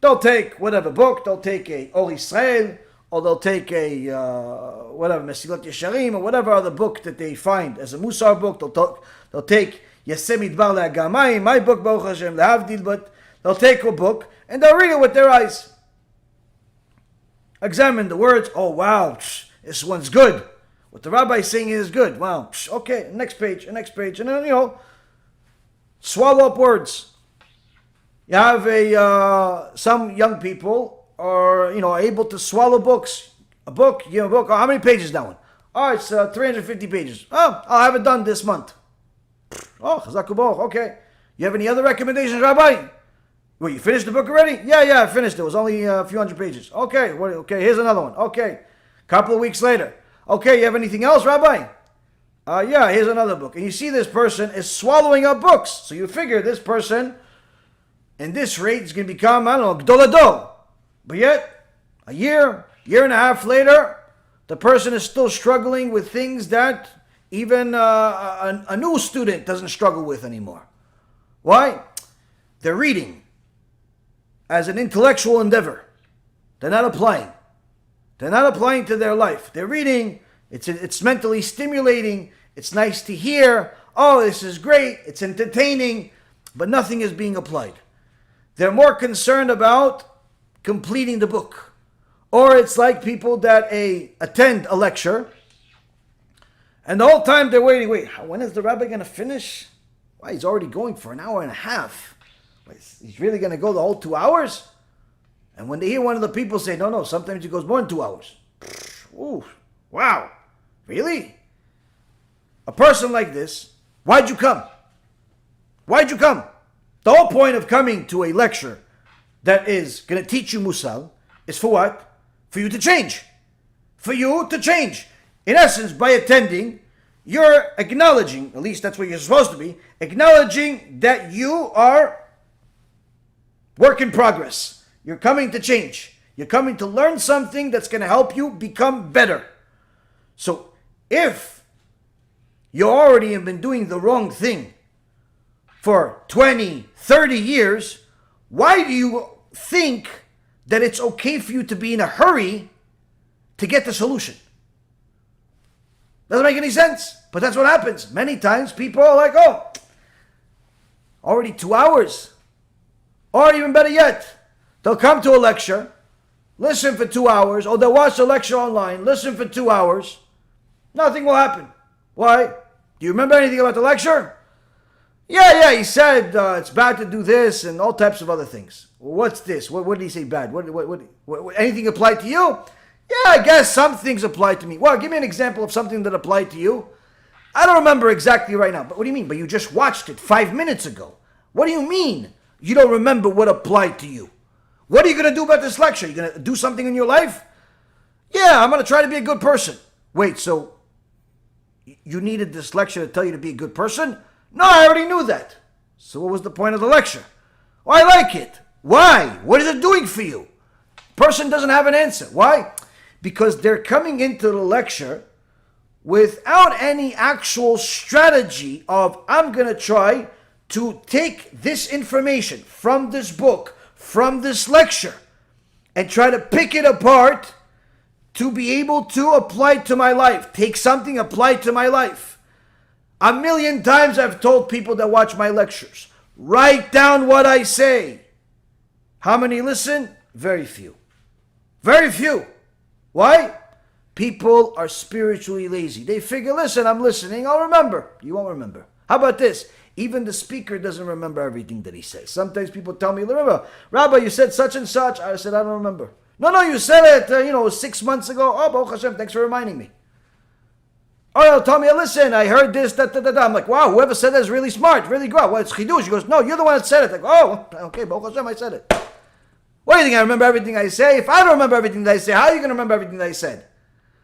They'll take whatever book, they'll take a Or Israel, or they'll take a Mesilat Yesharim, or whatever other book that they find as a Mussar book. They'll take Yaseh Midbar Le'Agamayim, my book, Baruch Hashem, Le'Havdil, but they'll take a book and they'll read it with their eyes. Examine the words. Oh wow, this one's good. What the rabbi is saying is good. Wow, okay, next page, and then, swallow up words. You have some young people are, able to swallow books. A book, give a book. Oh, how many pages is that one? Oh, it's 350 pages. Oh, I'll have it done this month. Oh, Chazak Baruch. Okay. You have any other recommendations, Rabbi? Well, you finished the book already? Yeah, I finished it. It was only a few hundred pages. Okay, here's another one. Okay. Couple of weeks later. Okay, you have anything else, Rabbi? Yeah, here's another book. And you see this person is swallowing up books. So you figure this person, in this rate, is going to become, Gdolador. But yet, a year and a half later, the person is still struggling with things that even a new student doesn't struggle with anymore. Why? They're reading as an intellectual endeavor. They're not applying. They're not applying to their life. They're reading. It's mentally stimulating. It's nice to hear. Oh, this is great. It's entertaining. But nothing is being applied. They're more concerned about completing the book. Or it's like people that attend a lecture, and the whole time they're waiting, when is the rabbi going to finish? Why, he's already going for an hour and a half. He's really going to go the whole 2 hours? And when they hear one of the people say, no, sometimes he goes more than 2 hours. Ooh, wow, really? A person like this, why'd you come? Why'd you come? The whole point of coming to a lecture that is going to teach you musar is for what? For you to change. For you to change. In essence, by attending, you're acknowledging, at least that's what you're supposed to be, acknowledging that you are work in progress. You're coming to change. You're coming to learn something that's going to help you become better. So if you already have been doing the wrong thing for 20, 30 years, why do you think that it's okay for you to be in a hurry to get the solution? Doesn't make any sense, but that's what happens. Many times people are like, already 2 hours. Or even better yet, they'll come to a lecture, listen for 2 hours, or they'll watch the lecture online, listen for 2 hours. Nothing will happen. Why? Do you remember anything about the lecture? Yeah, he said it's bad to do this and all types of other things. Well, what's this? What did he say bad? What, anything applied to you? Yeah, I guess some things apply to me. Well, give me an example of something that applied to you. I don't remember exactly right now. But what do you mean? But you just watched it 5 minutes ago. What do you mean you don't remember what applied to you? What are you going to do about this lecture? Are you going to do something in your life? Yeah, I'm going to try to be a good person. Wait, so you needed this lecture to tell you to be a good person? No, I already knew that. So what was the point of the lecture? Well, I like it. Why? What is it doing for you? Person doesn't have an answer. Why? Because they're coming into the lecture without any actual strategy of, I'm going to try to take this information from this book, from this lecture, and try to pick it apart to be able to apply it to my life. Take something, apply it to my life. 1,000,000 times I've told people that watch my lectures, write down what I say. How many listen? Very few. Very few. Why? People are spiritually lazy. They figure, listen, I'm listening, I'll remember. You won't remember. How about this? Even the speaker doesn't remember everything that he says. Sometimes people tell me, remember, Rabbi, you said such and such. I said, I don't remember. No, you said it, 6 months ago. Oh, Baruch Hashem, thanks for reminding me. Oh, they'll tell me, listen, I heard this, that. I'm like, wow, whoever said that is really smart, really good. Well, it's chidush. She goes, no, you're the one that said it. Like, oh, okay, Baruch Hashem, I said it. What do you think, I remember everything I say? If I don't remember everything that I say, how are you going to remember everything that I said?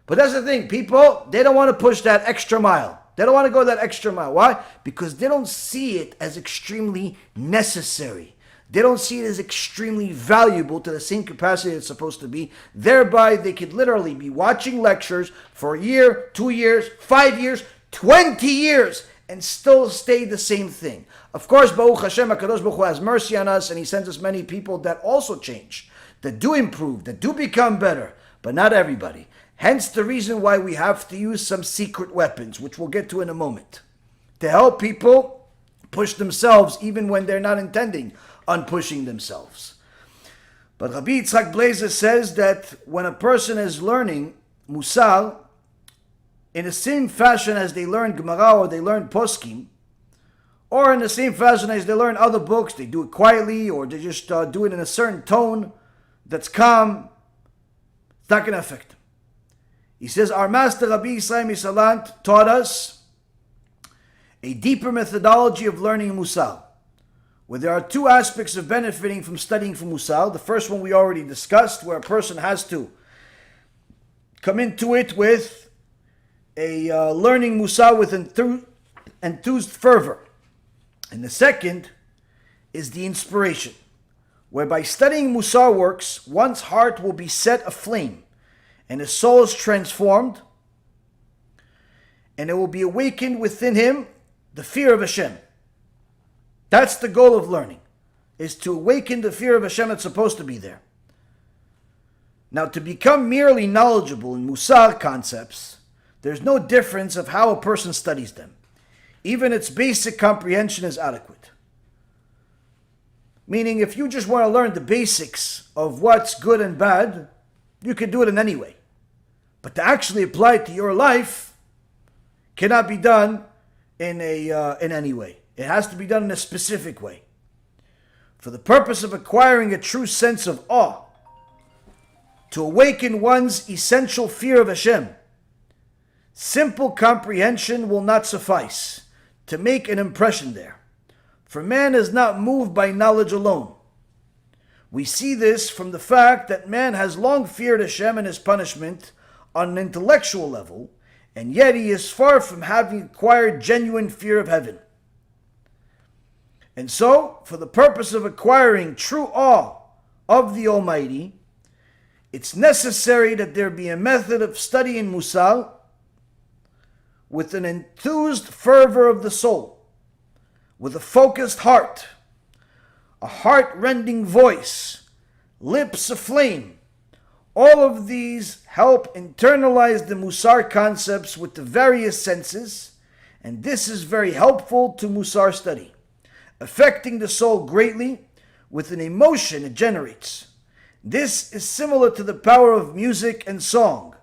But that's the thing, people, they don't want to push that extra mile. They don't want to go that extra mile. Why? Because they don't see it as extremely necessary. They don't see it as extremely valuable to the same capacity it's supposed to be. Thereby, they could literally be watching lectures for a year, 2 years, 5 years, 20 years, and still stay the same thing. Of course, Baruch Hashem, HaKadosh Baruch Hu has mercy on us, and He sends us many people that also change, that do improve, that do become better, but not everybody. Hence the reason why we have to use some secret weapons, which we'll get to in a moment, to help people push themselves even when they're not intending on pushing themselves. But Rabbi Yitzhak Blazer says that when a person is learning musar, in the same fashion as they learn Gemara or they learn Poskim, or in the same fashion as they learn other books, they do it quietly or they just do it in a certain tone that's calm, it's not going to affect them. He says, our master Rabbi Yisrael Misalant taught us a deeper methodology of learning musar, where there are two aspects of benefiting from studying for musar. The first one we already discussed, where a person has to come into it with a learning musar with enthused fervor. And the second is the inspiration, whereby studying musar works, one's heart will be set aflame, and his soul is transformed, and it will be awakened within him the fear of Hashem. That's the goal of learning, is to awaken the fear of Hashem that's supposed to be there. Now, to become merely knowledgeable in musar concepts, there's no difference of how a person studies them. Even its basic comprehension is adequate. Meaning, if you just want to learn the basics of what's good and bad, you can do it in any way. But to actually apply it to your life cannot be done in any way. It has to be done in a specific way. For the purpose of acquiring a true sense of awe, to awaken one's essential fear of Hashem, simple comprehension will not suffice to make an impression there. For man is not moved by knowledge alone. We see this from the fact that man has long feared Hashem and his punishment on an intellectual level, and yet he is far from having acquired genuine fear of heaven. And so, for the purpose of acquiring true awe of the Almighty, it's necessary that there be a method of studying musar with an enthused fervor of the soul, with a focused heart, a heart-rending voice, lips aflame. All of these help internalize the musar concepts with the various senses, and this is very helpful to musar study, affecting the soul greatly with an emotion it generates. This is similar to the power of music and song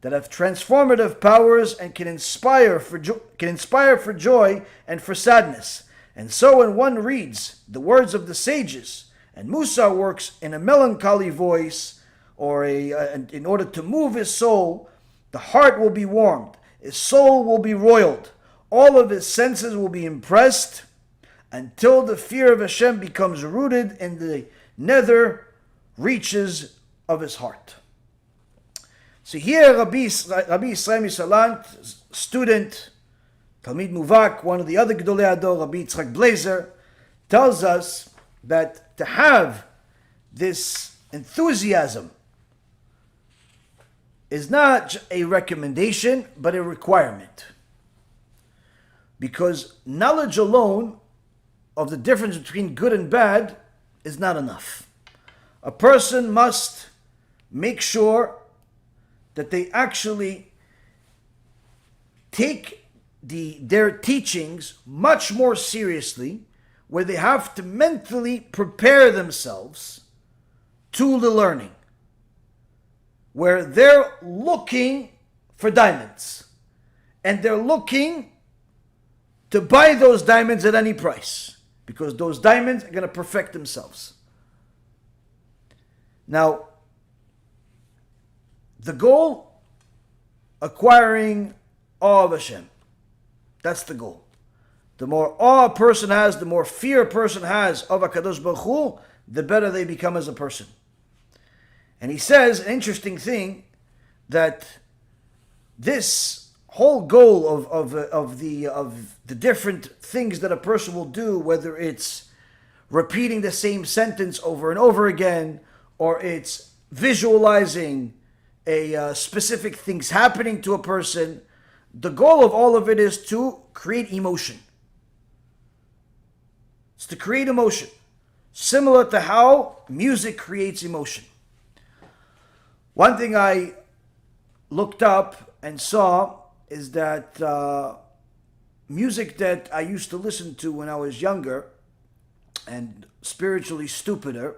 that have transformative powers and can inspire for joy and for sadness. And so when one reads the words of the sages and musar works in a melancholy voice or in order to move his soul, the heart will be warmed, his soul will be roiled, all of his senses will be impressed until the fear of Hashem becomes rooted in the nether reaches of his heart. So here Rabbi Yisrael Misalant, student, Talmid Muvak, one of the other Gedolei Hador, Rabbi Yitzchak Blazer, tells us that to have this enthusiasm is not a recommendation, but a requirement. Because knowledge alone of the difference between good and bad is not enough. A person must make sure that they actually take their teachings much more seriously, where they have to mentally prepare themselves to the learning, where they're looking for diamonds, and they're looking to buy those diamonds at any price, because those diamonds are going to perfect themselves. Now, the goal, acquiring awe of Hashem. That's the goal. The more awe a person has, the more fear a person has of HaKadosh Baruch Hu, the better they become as a person. And he says an interesting thing, that this whole goal of the different things that a person will do, whether it's repeating the same sentence over and over again, or it's visualizing a specific things happening to a person, the goal of all of it is to create emotion. It's to create emotion, similar to how music creates emotion. One thing I looked up and saw is that music that I used to listen to when I was younger and spiritually stupider,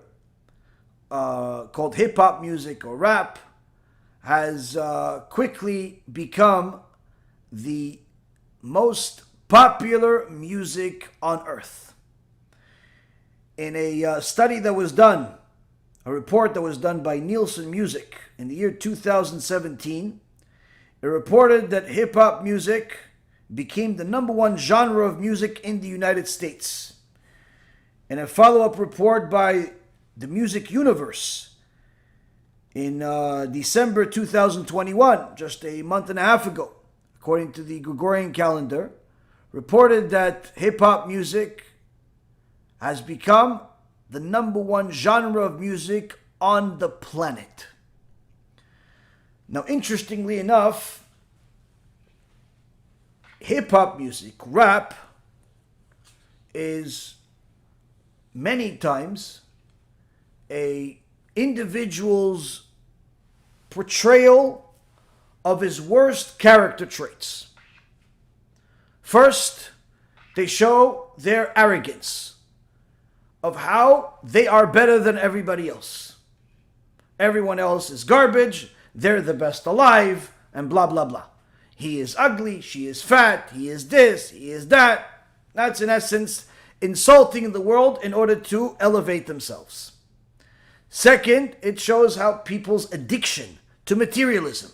called hip-hop music or rap, has quickly become the most popular music on earth. In a study that was done, a report that was done by Nielsen Music in the year 2017, it reported that hip-hop music became the number one genre of music in the United States. In a follow-up report by the Music Universe in December 2021, just a month and a half ago, according to the Gregorian calendar, reported that hip-hop music has become the number one genre of music on the planet. Now, interestingly enough, hip-hop music, rap, is many times a individual's portrayal of his worst character traits. First, they show their arrogance. of how they are better than everybody else. Everyone else is garbage, they're the best alive, and blah, blah, blah. He is ugly, she is fat, he is this, he is that. That's in essence insulting the world in order to elevate themselves. Second, it shows how people's addiction to materialism.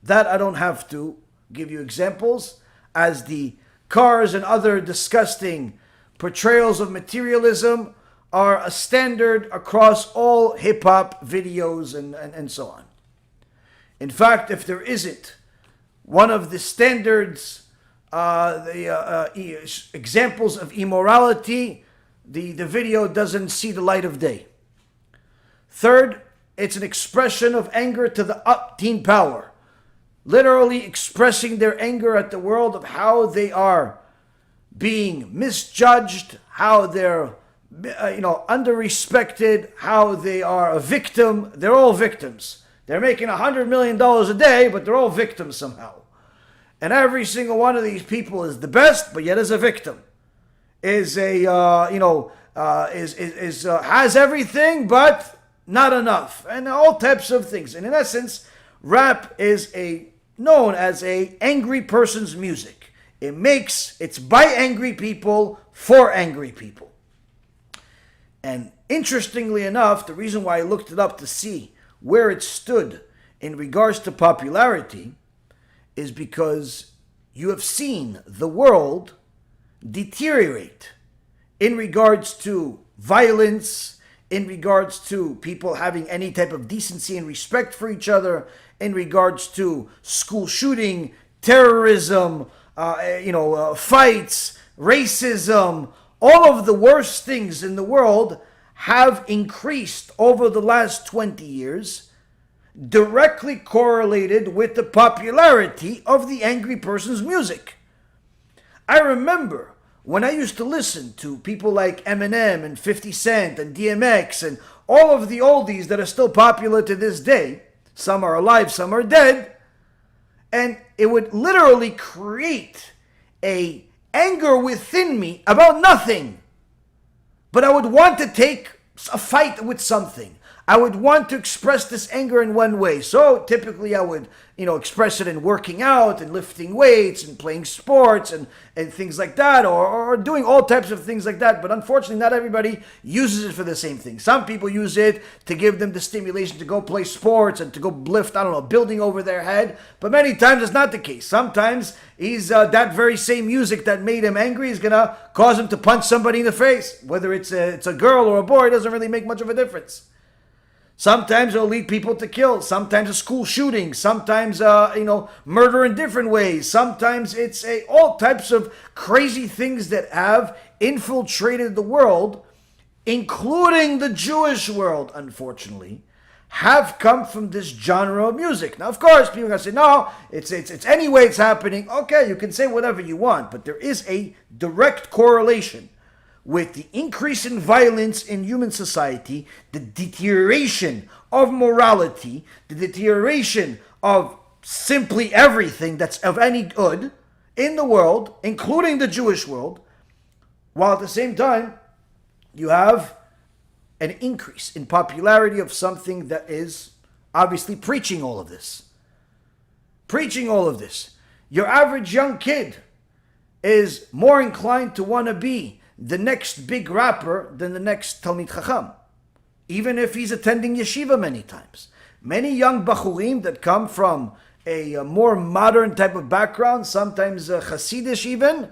That I don't have to give you examples, as the cars and other disgusting portrayals of materialism are a standard across all hip-hop videos and so on. In fact, if there isn't one of the standards, examples of immorality, the video doesn't see the light of day. Third, it's an expression of anger to the teen power, literally expressing their anger at the world of how they are being misjudged, how they're under-respected, how they are a victim. They're all victims. They're making $100 million a day, but they're all victims somehow. And every single one of these people is the best, but yet is a victim. Has everything, but not enough, and all types of things. And in essence, rap is known as a angry person's music. It's by angry people for angry people. And interestingly enough, the reason why I looked it up to see where it stood in regards to popularity is because you have seen the world deteriorate in regards to violence, in regards to people having any type of decency and respect for each other, in regards to school shooting, terrorism, fights, racism. All of the worst things in the world have increased over the last 20 years, directly correlated with the popularity of the angry person's music. I remember when I used to listen to people like Eminem and 50 Cent and DMX and all of the oldies that are still popular to this day, some are alive, some are dead, and it would literally create a anger within me about nothing. But I would want to take a fight with something. I would want to express this anger in one way. So typically I would, express it in working out and lifting weights and playing sports and things like that, or doing all types of things like that. But unfortunately, not everybody uses it for the same thing. Some people use it to give them the stimulation to go play sports and to go lift, a building over their head. But many times it's not the case. Sometimes that very same music that made him angry is going to cause him to punch somebody in the face. Whether it's a girl or a boy, it doesn't really make much of a difference. Sometimes it'll lead people to kill. Sometimes a school shooting. Sometimes, murder in different ways. Sometimes it's all types of crazy things that have infiltrated the world, including the Jewish world, unfortunately, have come from this genre of music. Now, of course, people are going to say, no, it's any way it's happening. Okay, you can say whatever you want, but there is a direct correlation with the increase in violence in human society, the deterioration of morality, the deterioration of simply everything that's of any good in the world, including the Jewish world, while at the same time you have an increase in popularity of something that is obviously preaching all of this. Preaching all of this. Your average young kid is more inclined to want to be the next big rapper than the next Talmid Chacham, even if he's attending yeshiva many times. Many young bachurim that come from a more modern type of background, sometimes Hasidish even,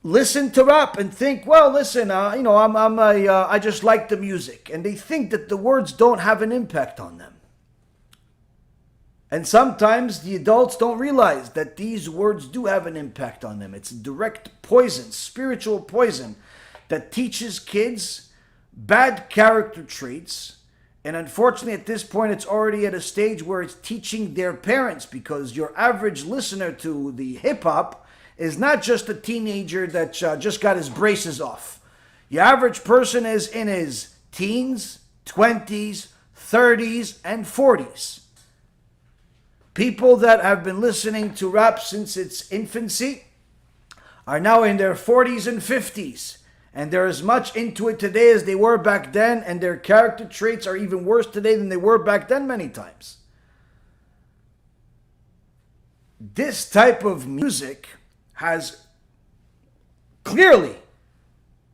listen to rap and think, well, listen, I just like the music, and they think that the words don't have an impact on them. And sometimes the adults don't realize that these words do have an impact on them. It's direct poison, spiritual poison, that teaches kids bad character traits. And unfortunately, at this point, it's already at a stage where it's teaching their parents, because your average listener to the hip-hop is not just a teenager that just got his braces off. Your average person is in his teens, 20s, 30s, and 40s. People that have been listening to rap since its infancy are now in their 40s and 50s. And they're as much into it today as they were back then, and their character traits are even worse today than they were back then many times. This type of music has clearly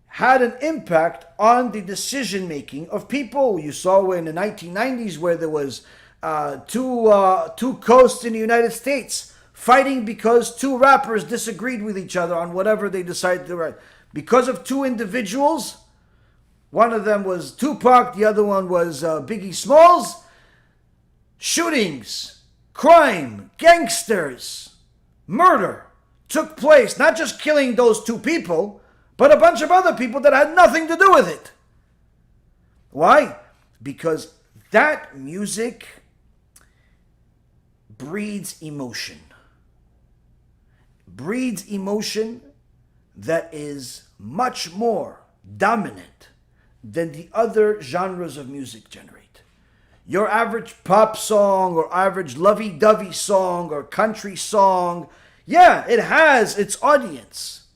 had an impact on the decision making of people. You saw in the 1990s where there was two coasts in the United States fighting because two rappers disagreed with each other on whatever they decided to write. Because of two individuals, one of them was Tupac, the other one was Biggie Smalls, shootings, crime, gangsters, murder took place, not just killing those two people, but a bunch of other people that had nothing to do with it. Why? Because that music breeds emotion. Breeds emotion that is much more dominant than the other genres of music generate. Your average pop song or average lovey-dovey song or country song, yeah, it has its audience.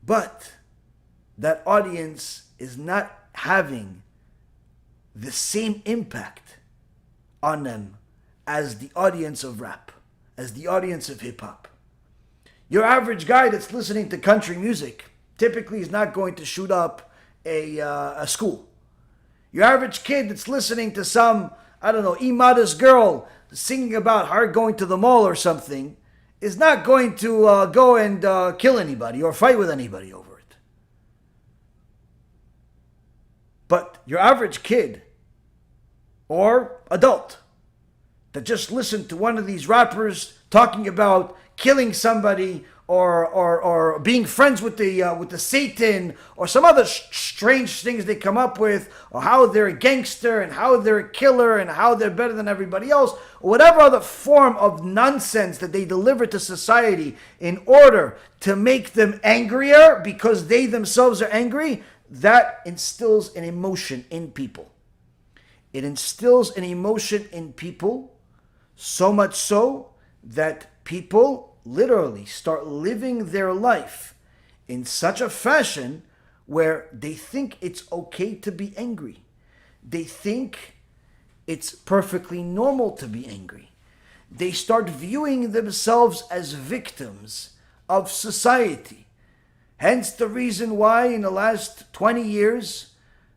But that audience is not having the same impact on them as the audience of rap, as the audience of hip-hop. Your average guy that's listening to country music typically is not going to shoot up a school. Your average kid that's listening to some, I don't know, immodest girl singing about her going to the mall or something is not going to go and kill anybody or fight with anybody over it. But your average kid or adult that just listened to one of these rappers talking about killing somebody or being friends with the Satan or some other strange things they come up with, or how they're a gangster and how they're a killer and how they're better than everybody else, or whatever other form of nonsense that they deliver to society in order to make them angrier because they themselves are angry, that instills an emotion in people. It instills an emotion in people, so much so that people literally start living their life in such a fashion where they think it's okay to be angry. They think it's perfectly normal to be angry. They start viewing themselves as victims of society. Hence the reason why in the last 20 years,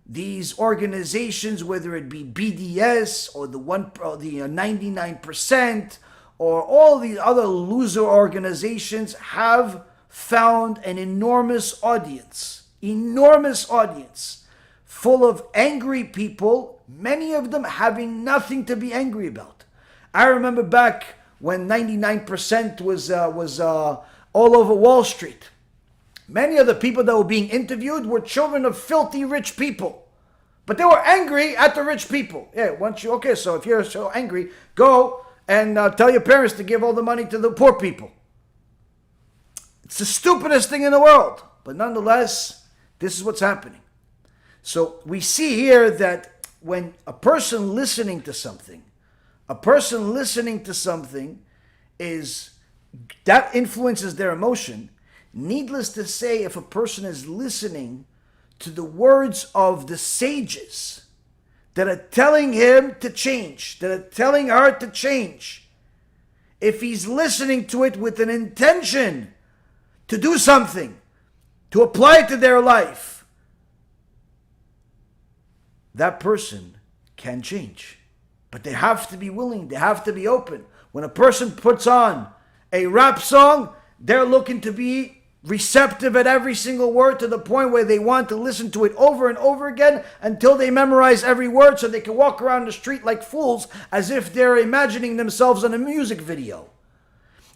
these organizations, whether it be BDS or the 99%, or all the other loser organizations, have found an enormous audience full of angry people, many of them having nothing to be angry about. I remember back when 99% was all over Wall Street. Many of the people that were being interviewed were children of filthy rich people. But they were angry at the rich people. Yeah, so if you're so angry, go and tell your parents to give all the money to the poor people. It's the stupidest thing in the world. But nonetheless, this is what's happening. So we see here that when a person listening to something is, that influences their emotion. Needless to say, if a person is listening to the words of the sages that are telling him to change, that are telling her to change, if he's listening to it with an intention to do something, to apply it to their life, that person can change. But they have to be willing, they have to be open. When a person puts on a rap song, they're looking to be receptive at every single word, to the point where they want to listen to it over and over again until they memorize every word, so they can walk around the street like fools as if they're imagining themselves in a music video.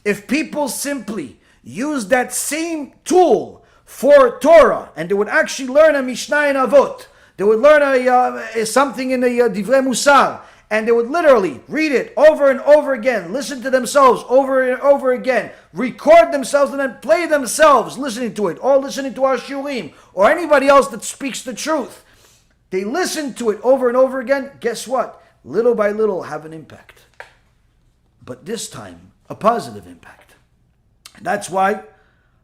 If people simply use that same tool for Torah, and they would actually learn a Mishnah and Avot, they would learn something in the Divrei Mussar, and they would literally read it over and over again, listen to themselves over and over again, record themselves and then play themselves listening to it, or listening to our shiurim, or anybody else that speaks the truth. They listen to it over and over again. Guess what? Little by little have an impact. But this time, a positive impact. And that's why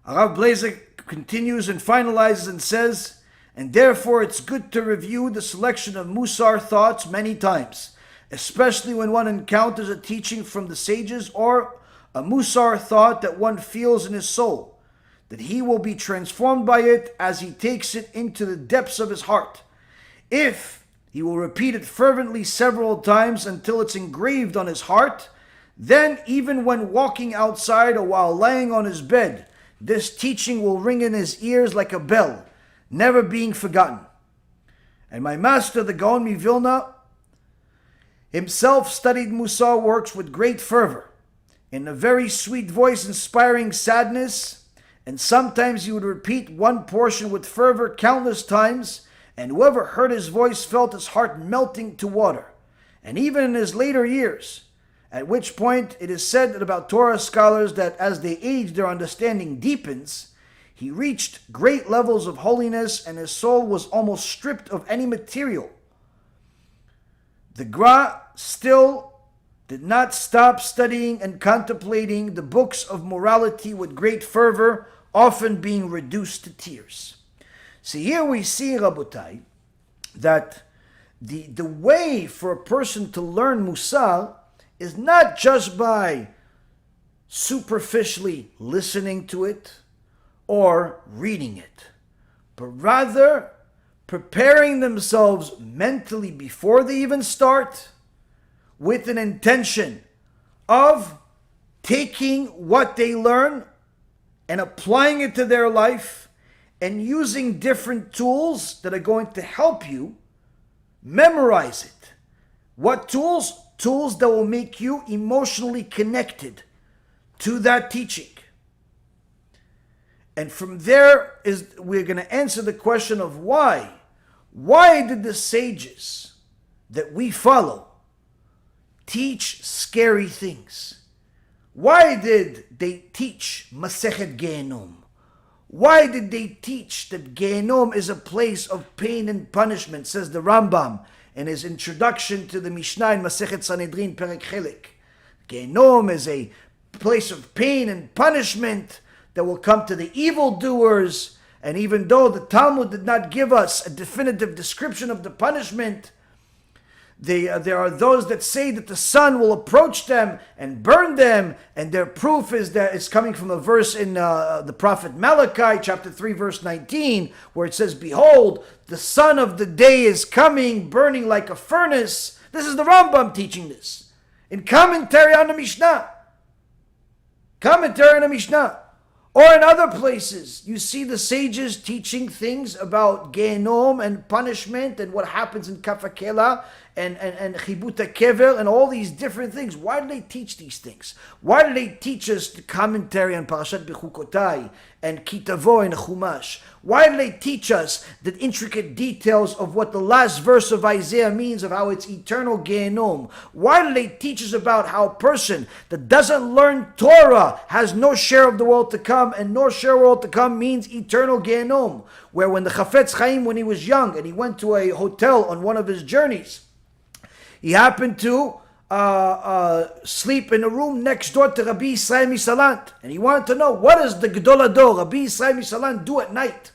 Rav Blazer continues and finalizes and says, and therefore it's good to review the selection of musar thoughts many times, especially when one encounters a teaching from the sages or a musar thought that one feels in his soul, that he will be transformed by it as he takes it into the depths of his heart. If he will repeat it fervently several times until it's engraved on his heart, then even when walking outside or while laying on his bed, this teaching will ring in his ears like a bell, never being forgotten. And my master, the Gaon of Vilna, himself studied Mussar works with great fervor, in a very sweet voice inspiring sadness, and sometimes he would repeat one portion with fervor countless times, and whoever heard his voice felt his heart melting to water. And even in his later years, at which point it is said that about Torah scholars that as they age their understanding deepens, he reached great levels of holiness and his soul was almost stripped of any material. The Gra still did not stop studying and contemplating the books of morality with great fervor, often being reduced to tears. See, here we see, Rabotai, that the way for a person to learn Mussar is not just by superficially listening to it or reading it, but rather preparing themselves mentally before they even start with an intention of taking what they learn and applying it to their life and using different tools that are going to help you memorize it. What tools? Tools that will make you emotionally connected to that teaching. And from there we're going to answer the question of why. Why did the sages that we follow teach scary things? Why did they teach Masechet Gehenom? Why did they teach that Gehenom is a place of pain and punishment, says the Rambam in his introduction to the Mishnah in Masechet Sanhedrin, Perek Chelik. Gehenom is a place of pain and punishment that will come to the evildoers. And even though the Talmud did not give us a definitive description of the punishment, there are those that say that the sun will approach them and burn them, and their proof is that it's coming from a verse in the prophet Malachi, chapter 3, verse 19, where it says, "Behold, the sun of the day is coming, burning like a furnace." This is the Rambam teaching this in commentary on the Mishnah. Commentary on the Mishnah. Or in other places, you see the sages teaching things about Gehenom and punishment and what happens in Kafakela and Chibuta Kever and all these different things. Why do they teach these things? Why do they teach us the commentary on Parashat Bechukotai and Kitavo and Chumash? Why do they teach us the intricate details of what the last verse of Isaiah means, of how it's eternal Gehenom? Why do they teach us about how a person that doesn't learn Torah has no share of the world to come, and no share of the world to come means eternal Gehenom? Where when the Chafetz Chaim, when he was young and he went to a hotel on one of his journeys, he happened to sleep in a room next door to Rabbi Yisrael Misalant. And he wanted to know, what does the Gedol Ador, Rabbi Yisrael Misalant, do at night?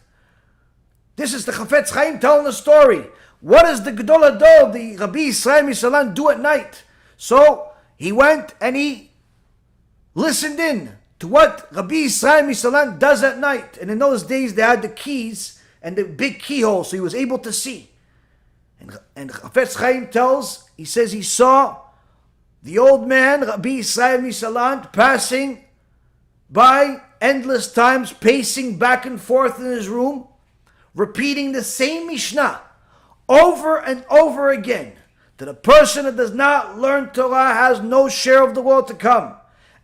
This is the Chafetz Chaim telling the story. What does the Gedol Ador, the Rabbi Yisrael Misalant, do at night? So he went and he listened in to what Rabbi Yisrael Misalant does at night. And in those days they had the keys and the big keyhole, so he was able to see. And Chafetz Chaim tells, he says he saw the old man, Rabbi Yisrael Misalant, passing by endless times, pacing back and forth in his room, repeating the same Mishnah over and over again, that a person that does not learn Torah has no share of the world to come.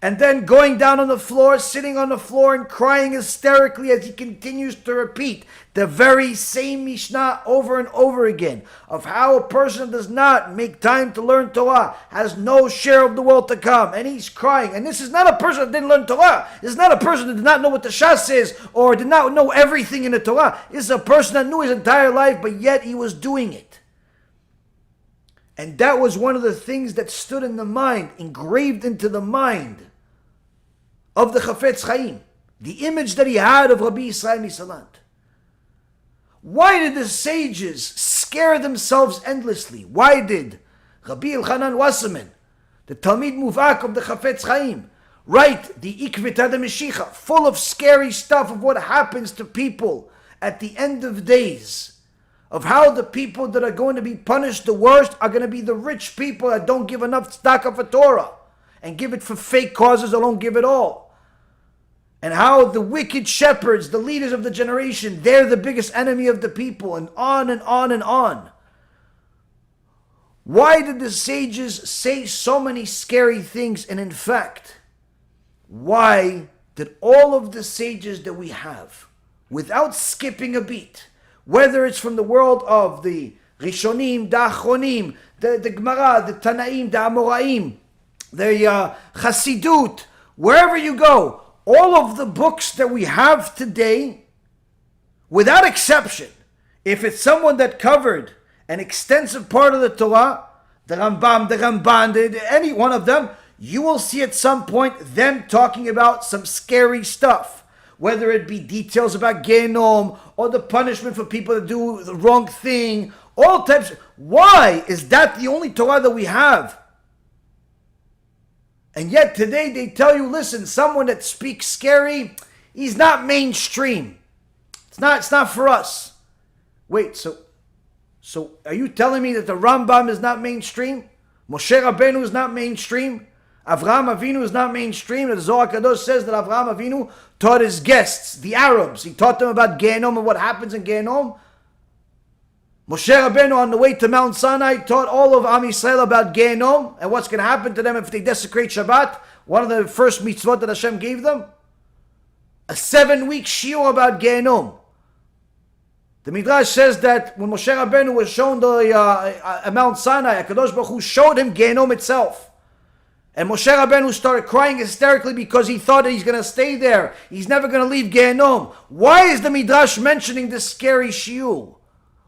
And then going down on the floor, sitting on the floor and crying hysterically as he continues to repeat the very same Mishnah over and over again, of how a person does not make time to learn Torah has no share of the world to come. And he's crying. And this is not a person that didn't learn Torah. This is not a person that did not know what the Shas is or did not know everything in the Torah. This is a person that knew his entire life, but yet he was doing it. And that was one of the things that stood in the mind, engraved into the mind of the Chafetz Chaim. the image that he had of Rabbi Yisrael Misalant. Why did the sages scare themselves endlessly? Why did Rabbi Elchanan Wasserman, the Talmid Muvak of the Chafetz Chaim, write the Ikvita de Meshicha, full of scary stuff of what happens to people at the end of days, of how the people that are going to be punished the worst are going to be the rich people that don't give enough tzedakah for Torah and give it for fake causes or don't give it all. And how the wicked shepherds, the leaders of the generation, they're the biggest enemy of the people, and on and on and on. Why did the sages say so many scary things? And in fact, why did all of the sages that we have, without skipping a beat, whether it's from the world of the Rishonim, the Achronim, the Gemara, the Tanaim, the Amoraim, the Chassidut, wherever you go, all of the books that we have today, without exception, if it's someone that covered an extensive part of the Torah, the Rambam, the Ramban, any one of them, you will see at some point them talking about some scary stuff. Whether it be details about Genom or the punishment for people that do the wrong thing, all types. Why is that the only Torah that we have? And yet today they tell you, listen, someone that speaks scary, he's not mainstream. It's not for us. Wait, so are you telling me that the Rambam is not mainstream? Moshe Rabbeinu is not mainstream? Avraham Avinu is not mainstream? The Zohar Kadosh says that Avraham Avinu taught his guests, the Arabs, he taught them about Genom and what happens in Genom. Moshe Rabbeinu on the way to Mount Sinai taught all of Am Yisrael about Genom and what's going to happen to them if they desecrate Shabbat. One of the first mitzvot that Hashem gave them. A 7-week shiur about Genom. The Midrash says that when Moshe Rabbeinu was shown the Mount Sinai, HaKadosh Baruch Hu showed him Genom itself. And Moshe Rabbeinu started crying hysterically because he thought that he's going to stay there. He's never going to leave Genom. Why is the Midrash mentioning this scary shiur?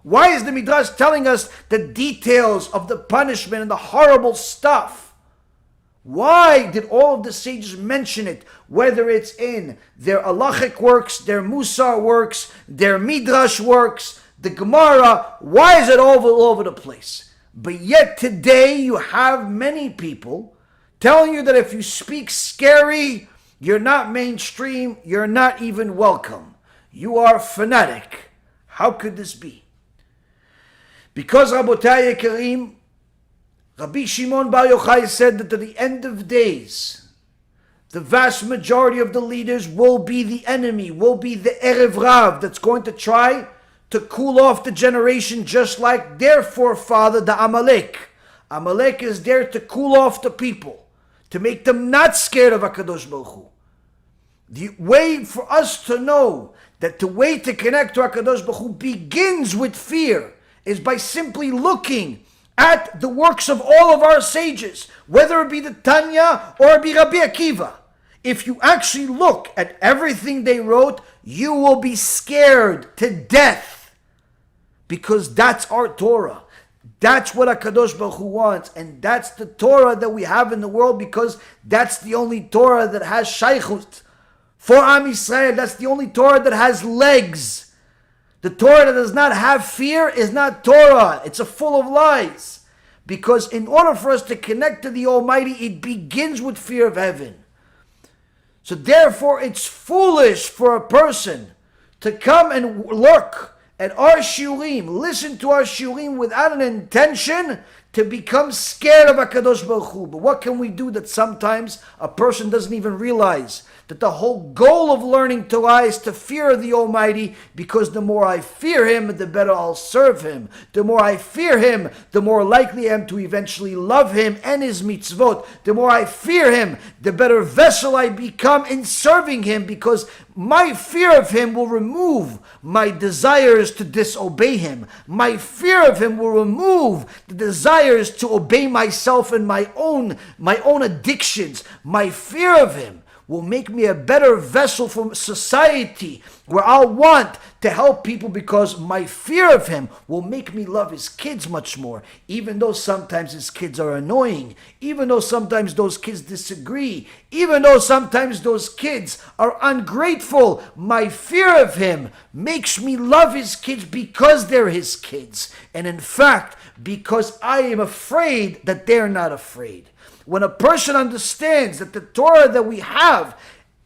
Why is the Midrash telling us the details of the punishment and the horrible stuff? Why did all of the sages mention it? Whether it's in their halachic works, their musar works, their midrash works, the Gemara. Why is it all over the place? But yet today you have many people telling you that if you speak scary, you're not mainstream, you're not even welcome. You are fanatic. How could this be? Because Rabotai Yekarim, Rabbi Shimon Bar Yochai said that at the end of days, the vast majority of the leaders will be the enemy, will be the Erev Rav that's going to try to cool off the generation just like their forefather, the Amalek. Amalek is there to cool off the people, to make them not scared of HaKadosh Baruch Hu. The way for us to know that the way to connect to HaKadosh Baruch Hu begins with fear is by simply looking at the works of all of our sages, whether it be the Tanya or it be Rabbi Akiva. If you actually look at everything they wrote, you will be scared to death, because that's our Torah. That's what HaKadosh Baruch Hu wants, and that's the Torah that we have in the world, because that's the only Torah that has shaychut for Am Yisrael. That's the only Torah that has legs. The Torah that does not have fear is not Torah. It's full of lies. Because in order for us to connect to the Almighty, it begins with fear of heaven. So therefore, it's foolish for a person to come and look at our shiurim, listen to our shiurim without an intention to become scared of HaKadosh Baruch Hu. But what can we do that sometimes a person doesn't even realize? That the whole goal of learning Torah is to fear the Almighty, because the more I fear Him, the better I'll serve Him. The more I fear Him, the more likely I am to eventually love Him and His mitzvot. The more I fear Him, the better vessel I become in serving Him, because my fear of Him will remove my desires to disobey Him. My fear of Him will remove the desires to obey myself and my own addictions. My fear of Him will make me a better vessel for society, where I'll want to help people because my fear of him will make me love his kids much more, even though sometimes his kids are annoying, even though sometimes those kids disagree, even though sometimes those kids are ungrateful. My fear of him makes me love his kids because they're his kids, and in fact, because I am afraid that they're not afraid. When a person understands that the Torah that we have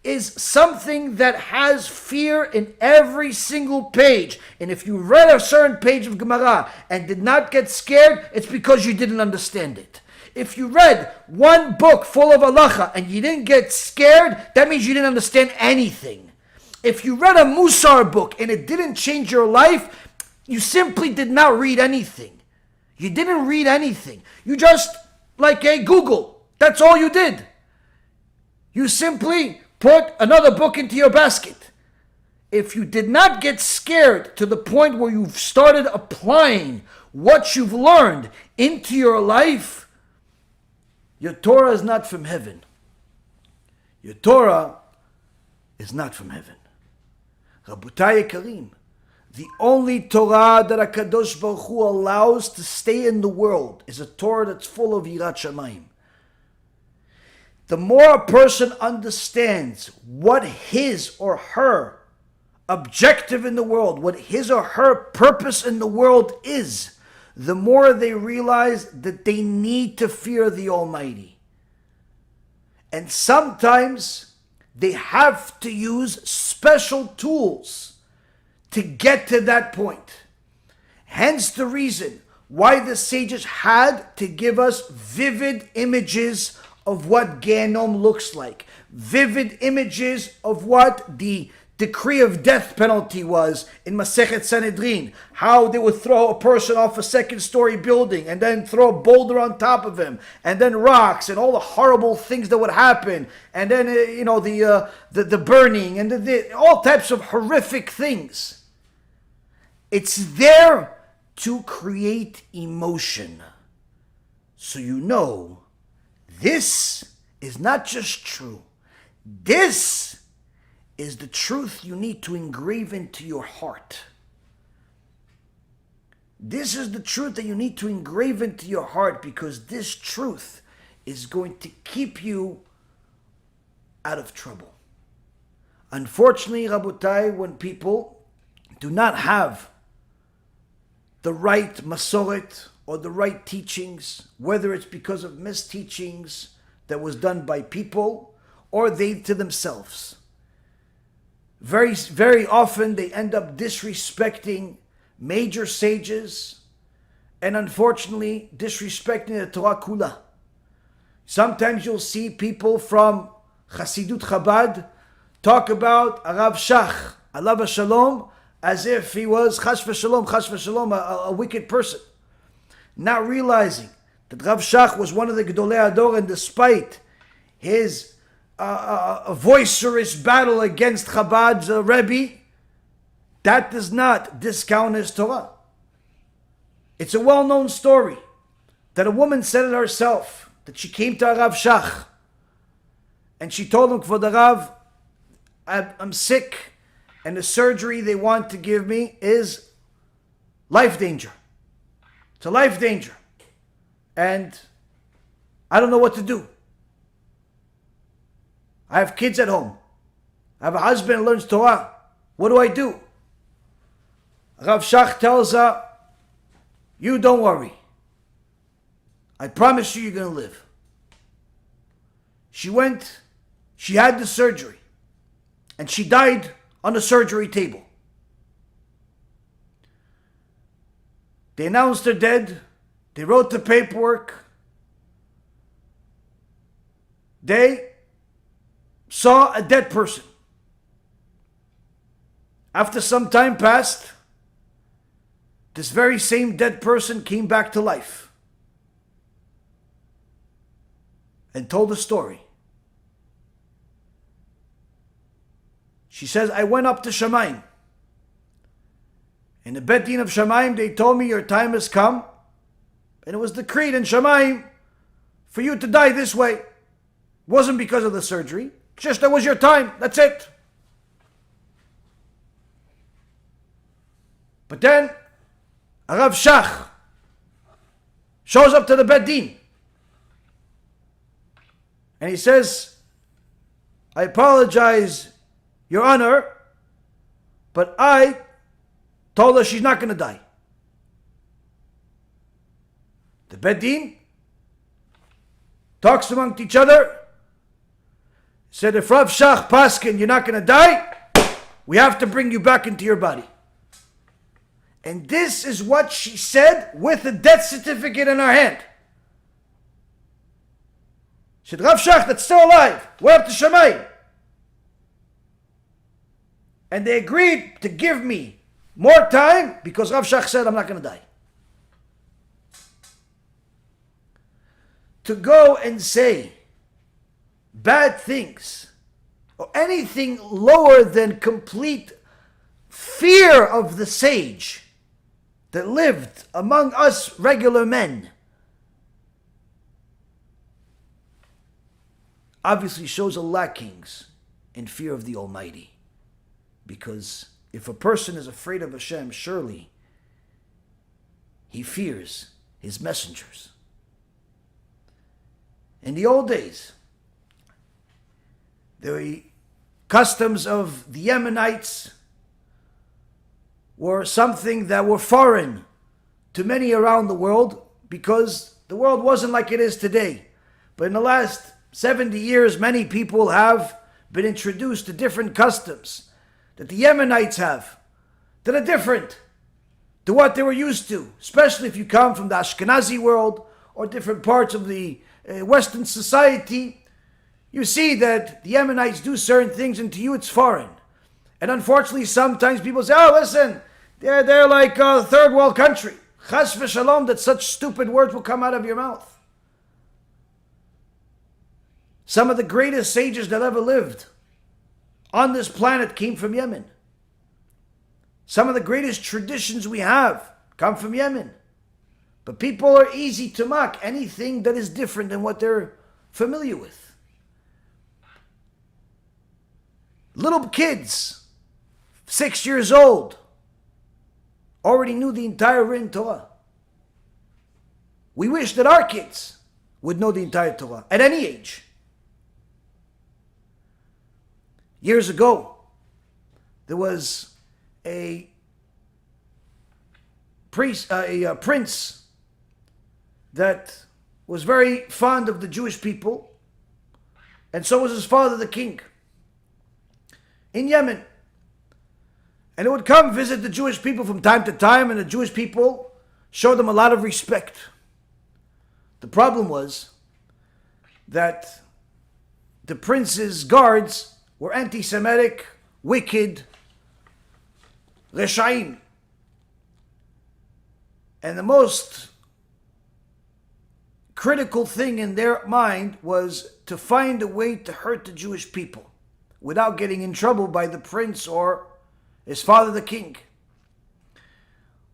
is something that has fear in every single page, and if you read a certain page of Gemara and did not get scared, it's because you didn't understand it. If you read one book full of halacha and you didn't get scared, that means you didn't understand anything. If you read a Mussar book and it didn't change your life, you simply did not read anything. You didn't read anything. You just, like a Google, that's all you did. You simply put another book into your basket. If you did not get scared to the point where you've started applying what you've learned into your life, your Torah is not from heaven. Your Torah is not from heaven. Rabotai Karim, the only Torah that HaKadosh Baruch Hu allows to stay in the world is a Torah that's full of Yirat Shamayim. The more a person understands what his or her objective in the world, what his or her purpose in the world is, the more they realize that they need to fear the Almighty. And sometimes they have to use special tools to get to that point. Hence the reason why the sages had to give us vivid images of what Gaon looks like, vivid images of what the decree of death penalty was in Masechet Sanhedrin, how they would throw a person off a second-story building and then throw a boulder on top of him, and then rocks and all the horrible things that would happen, and then the burning and all types of horrific things. It's there to create emotion, so you know this is not just true. This is the truth you need to engrave into your heart. This is the truth that you need to engrave into your heart, because this truth is going to keep you out of trouble. Unfortunately, Rabotai, when people do not have the right masoret or the right teachings, whether it's because of misteachings that was done by people or they to themselves, very, very often they end up disrespecting major sages and unfortunately disrespecting the Torah Kula. Sometimes you'll see people from Hasidut Chabad talk about Rav Shach, alav shalom, as if he was chas v'shalom, a wicked person, not realizing that Rav Shach was one of the Gedolei Ador, and despite his vociferous battle against Chabad's Rebbe, that does not discount his Torah. It's a well-known story that a woman said it herself, that she came to Rav Shach and she told him, Kvod Rav, I'm sick, and the surgery they want to give me is life danger. It's a life danger. And I don't know what to do. I have kids at home. I have a husband who learns Torah. What do I do? Rav Shach tells her, you don't worry. I promise you you're going to live. She went, she had the surgery, and she died on the surgery table. They announced her dead. They wrote the paperwork. They saw a dead person. After some time passed, this very same dead person came back to life and told a story. She says, I went up to Shamayim. In the Bet Din of Shamayim, they told me your time has come, and it was decreed in Shamayim for you to die this way. It wasn't because of the surgery, just that was your time, that's it. But then a Rav Shach shows up to the Beit Din and he says, I apologize, Your Honor, but I told her she's not going to die. The Beit Din talks amongst each other, said, if Rav Shach paskin, you're not going to die, we have to bring you back into your body. And this is what she said with a death certificate in her hand. She said, Rav Shach, that's still alive, we're up to Shamayim. And they agreed to give me more time because Rav Shach said I'm not going to die. To go and say bad things or anything lower than complete fear of the sage that lived among us regular men obviously shows a lackings in fear of the Almighty. Because if a person is afraid of Hashem, surely he fears his messengers. In the old days, the customs of the Yemenites were something that were foreign to many around the world because the world wasn't like it is today. But in the last 70 years, many people have been introduced to different customs that the Yemenites have that are different to what they were used to, especially if you come from the Ashkenazi world or different parts of the Western society. You see that the Yemenites do certain things and to you it's foreign. And unfortunately sometimes people say, oh listen, they're like a third world country. Chas v'shalom, that such stupid words will come out of your mouth. Some of the greatest sages that ever lived on this planet came from Yemen. Some of the greatest traditions we have come from Yemen. But people are easy to mock anything that is different than what they're familiar with. Little kids, 6 years old, already knew the entire written Torah. We wish that our kids would know the entire Torah at any age. Years ago, there was a prince that was very fond of the Jewish people, and so was his father, the king, in Yemen. And he would come visit the Jewish people from time to time, and the Jewish people showed him a lot of respect. The problem was that the prince's guards were anti-Semitic, wicked, reshaim. And the most critical thing in their mind was to find a way to hurt the Jewish people without getting in trouble by the prince or his father, the king.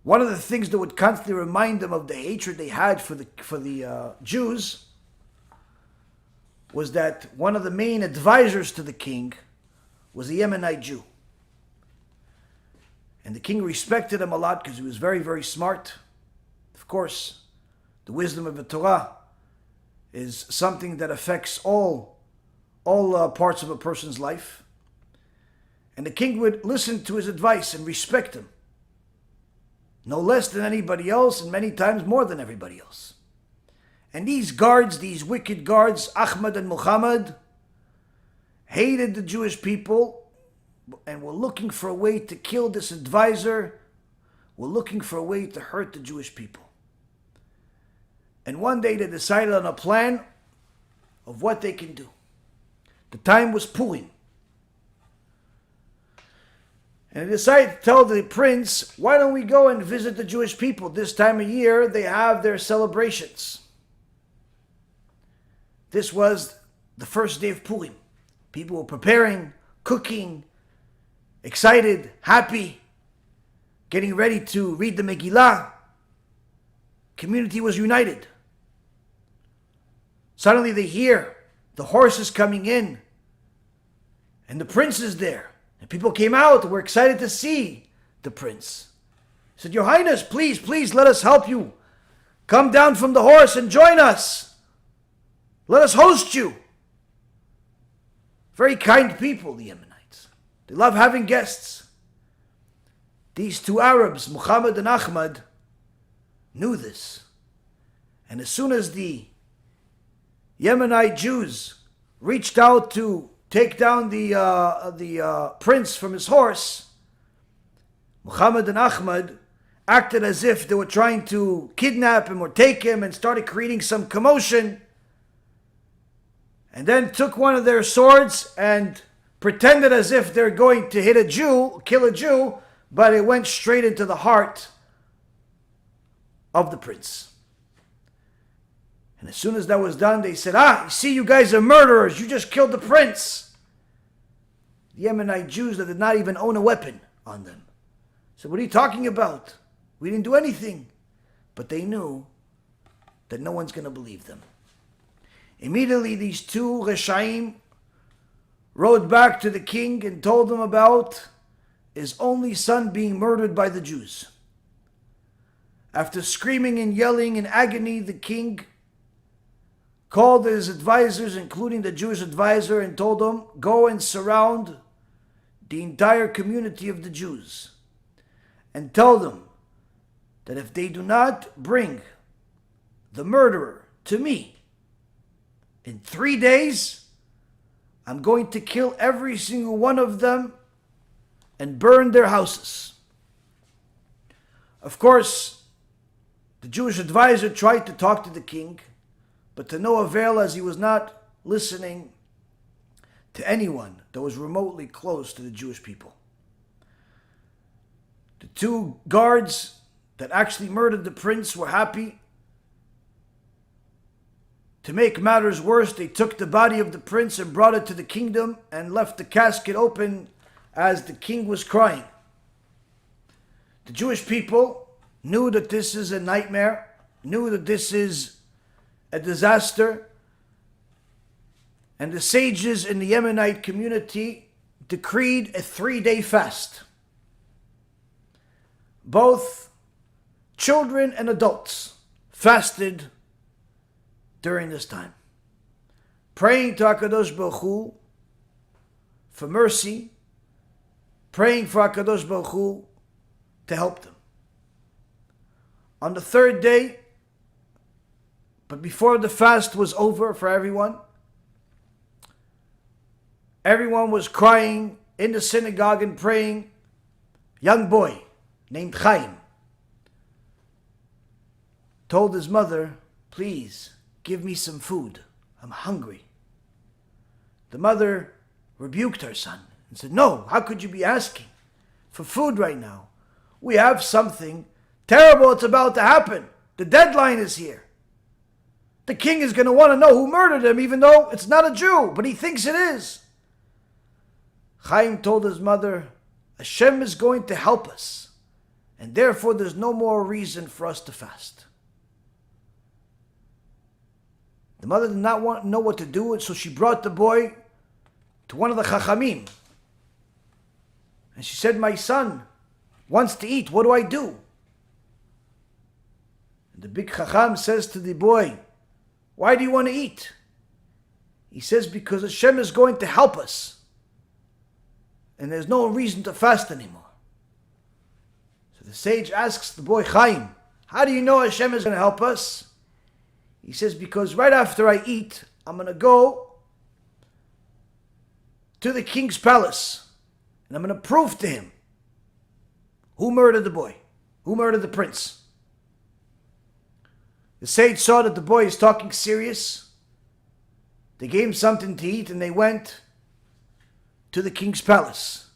One of the things that would constantly remind them of the hatred they had for the Jews was that one of the main advisors to the king was a Yemenite Jew. And the king respected him a lot because he was very, very smart. Of course, the wisdom of the Torah is something that affects all parts of a person's life. And the king would listen to his advice and respect him, no less than anybody else, and many times more than everybody else. And these guards, these wicked guards, Ahmad and Muhammad, hated the Jewish people and were looking for a way to kill this advisor, were looking for a way to hurt the Jewish people. And one day they decided on a plan of what they can do. The time was Purim. And they decided to tell the prince, why don't we go and visit the Jewish people? This time of year they have their celebrations. This was the first day of Purim. People were preparing, cooking, excited, happy, getting ready to read the Megillah. Community was united. Suddenly they hear the horses coming in and the prince is there. And people came out and were excited to see the prince. said, Your Highness, please, please let us help you. Come down from the horse and join us. Let us host you. Very kind people, the Yemenites. They love having guests. These two Arabs, Muhammad and Ahmad, knew this. And as soon as the Yemenite Jews reached out to take down the prince from his horse, Muhammad and Ahmad acted as if they were trying to kidnap him or take him and started creating some commotion. And then took one of their swords and pretended as if they're going to hit a Jew, kill a Jew, but it went straight into the heart of the prince. And as soon as that was done, they said, you see, you guys are murderers. You just killed the prince. The Yemenite Jews that did not even own a weapon on them said, what are you talking about? We didn't do anything. But they knew that no one's going to believe them. Immediately, these two Reshaim rode back to the king and told him about his only son being murdered by the Jews. After screaming and yelling in agony, the king called his advisors, including the Jewish advisor, and told them, go and surround the entire community of the Jews and tell them that if they do not bring the murderer to me in 3 days, I'm going to kill every single one of them and burn their houses. Of course, the Jewish advisor tried to talk to the king, but to no avail, as he was not listening to anyone that was remotely close to the Jewish people. The two guards that actually murdered the prince were happy. To make matters worse, they took the body of the prince and brought it to the kingdom and left the casket open as the king was crying. The Jewish people knew that this is a nightmare, knew that this is a disaster, and the sages in the Yemenite community decreed a 3-day fast. Both children and adults fasted during this time, praying to HaKadosh Baruch Hu for mercy, praying for HaKadosh Baruch Hu to help them. On the 3rd day, but before the fast was over for everyone was crying in the synagogue and praying. Young boy named Chaim told his mother, please give me some food. I'm hungry. The mother rebuked her son and said, no, how could you be asking for food right now? We have something terrible that's about to happen. The deadline is here. The king is going to want to know who murdered him, even though it's not a Jew, but he thinks it is. Chaim told his mother, Hashem is going to help us, and therefore there's no more reason for us to fast. The mother did not want to know what to do, so she brought the boy to one of the Chachamim. And she said, my son wants to eat, what do I do? And the big Chacham says to the boy, why do you want to eat? He says, because Hashem is going to help us. And there's no reason to fast anymore. So the sage asks the boy, Chaim, how do you know Hashem is going to help us? He says, because right after I eat, I'm going to go to the king's palace. And I'm going to prove to him who murdered the boy, who murdered the prince. The sage saw that the boy is talking serious. They gave him something to eat and they went to the king's palace.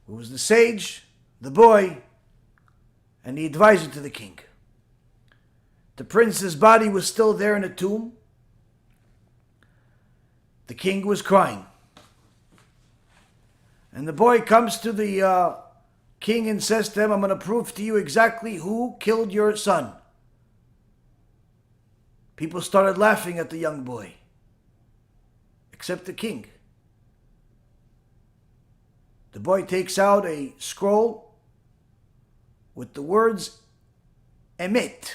It was the sage, the boy, and the advisor to the king. The prince's body was still there in a tomb. The king was crying. And the boy comes to the king and says to him, I'm going to prove to you exactly who killed your son. People started laughing at the young boy, except the king. The boy takes out a scroll with the words emet,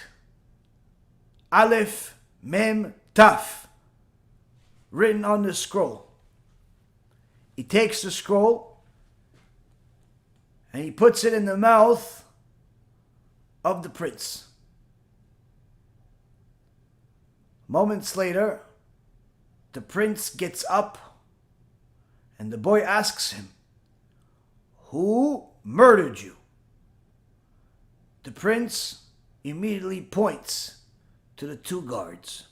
Aleph, Mem, Taf, written on the scroll. He takes the scroll and he puts it in the mouth of the prince. Moments later, the prince gets up and the boy asks him, "Who murdered you?" The prince immediately points to the two guards.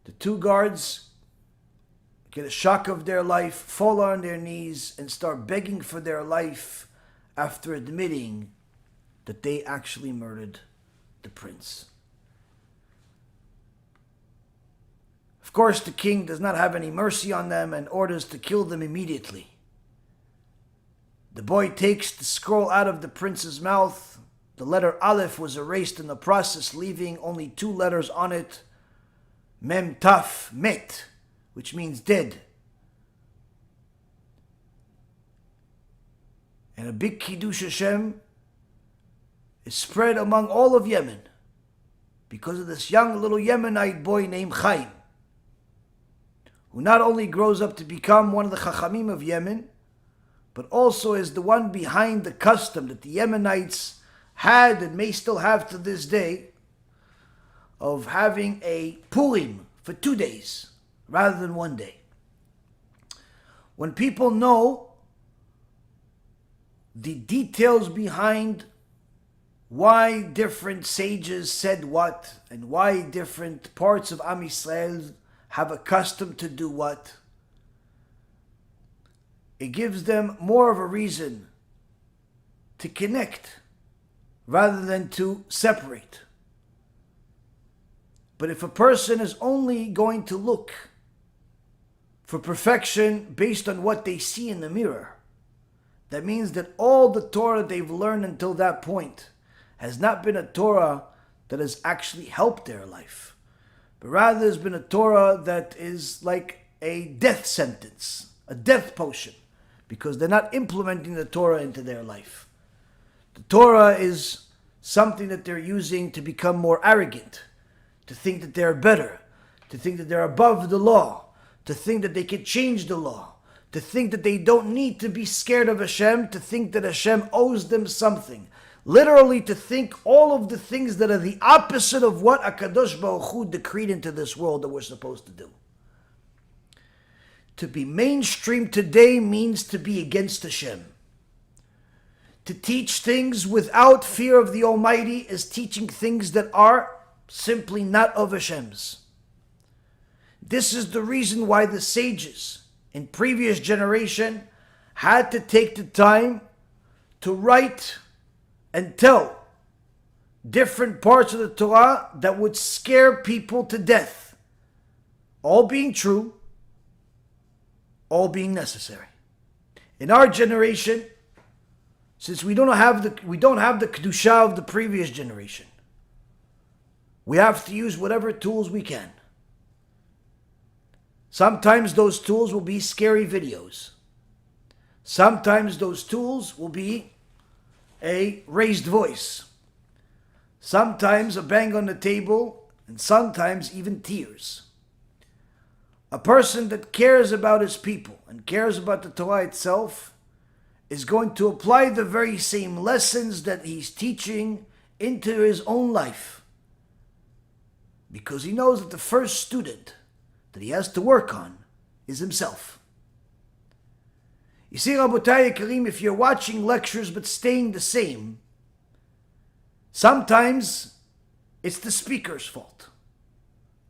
The two guards get a shock of their life, fall on their knees, and start begging for their life after admitting that they actually murdered the prince. Of course, the king does not have any mercy on them and orders to kill them immediately. The boy takes the scroll out of the prince's mouth. The letter Aleph was erased in the process, leaving only two letters on it, Mem Taf Met, which means dead. And a big Kiddush Hashem is spread among all of Yemen because of this young little Yemenite boy named Chaim, who not only grows up to become one of the Chachamim of Yemen, but also is the one behind the custom that the Yemenites had and may still have to this day of having a Purim for 2 days rather than 1 day. When people know the details behind why different sages said what and why different parts of Am Yisrael have a custom to do what, it gives them more of a reason to connect rather than to separate. But if a person is only going to look for perfection based on what they see in the mirror, that means that all the Torah they've learned until that point has not been a Torah that has actually helped their life, but rather has been a Torah that is like a death sentence, a death potion, because they're not implementing the Torah into their life. The Torah is something that they're using to become more arrogant, to think that they're better, to think that they're above the law, to think that they can change the law, to think that they don't need to be scared of Hashem, to think that Hashem owes them something. Literally to think all of the things that are the opposite of what HaKadosh Baruch Hu decreed into this world that we're supposed to do. To be mainstream today means to be against Hashem. To teach things without fear of the Almighty is teaching things that are simply not of Hashem's. This is the reason why the sages in previous generation had to take the time to write and tell different parts of the Torah that would scare people to death. All being true, all being necessary. In our generation, since we don't have the kedusha of the previous generation, we have to use whatever tools we can. Sometimes those tools will be scary videos. Sometimes those tools will be a raised voice. Sometimes a bang on the table, and sometimes even tears. A person that cares about his people and cares about the Torah itself is going to apply the very same lessons that he's teaching into his own life, because he knows that the first student that he has to work on is himself. You see, Rabotai Karim, if you're watching lectures but staying the same, sometimes it's the speaker's fault.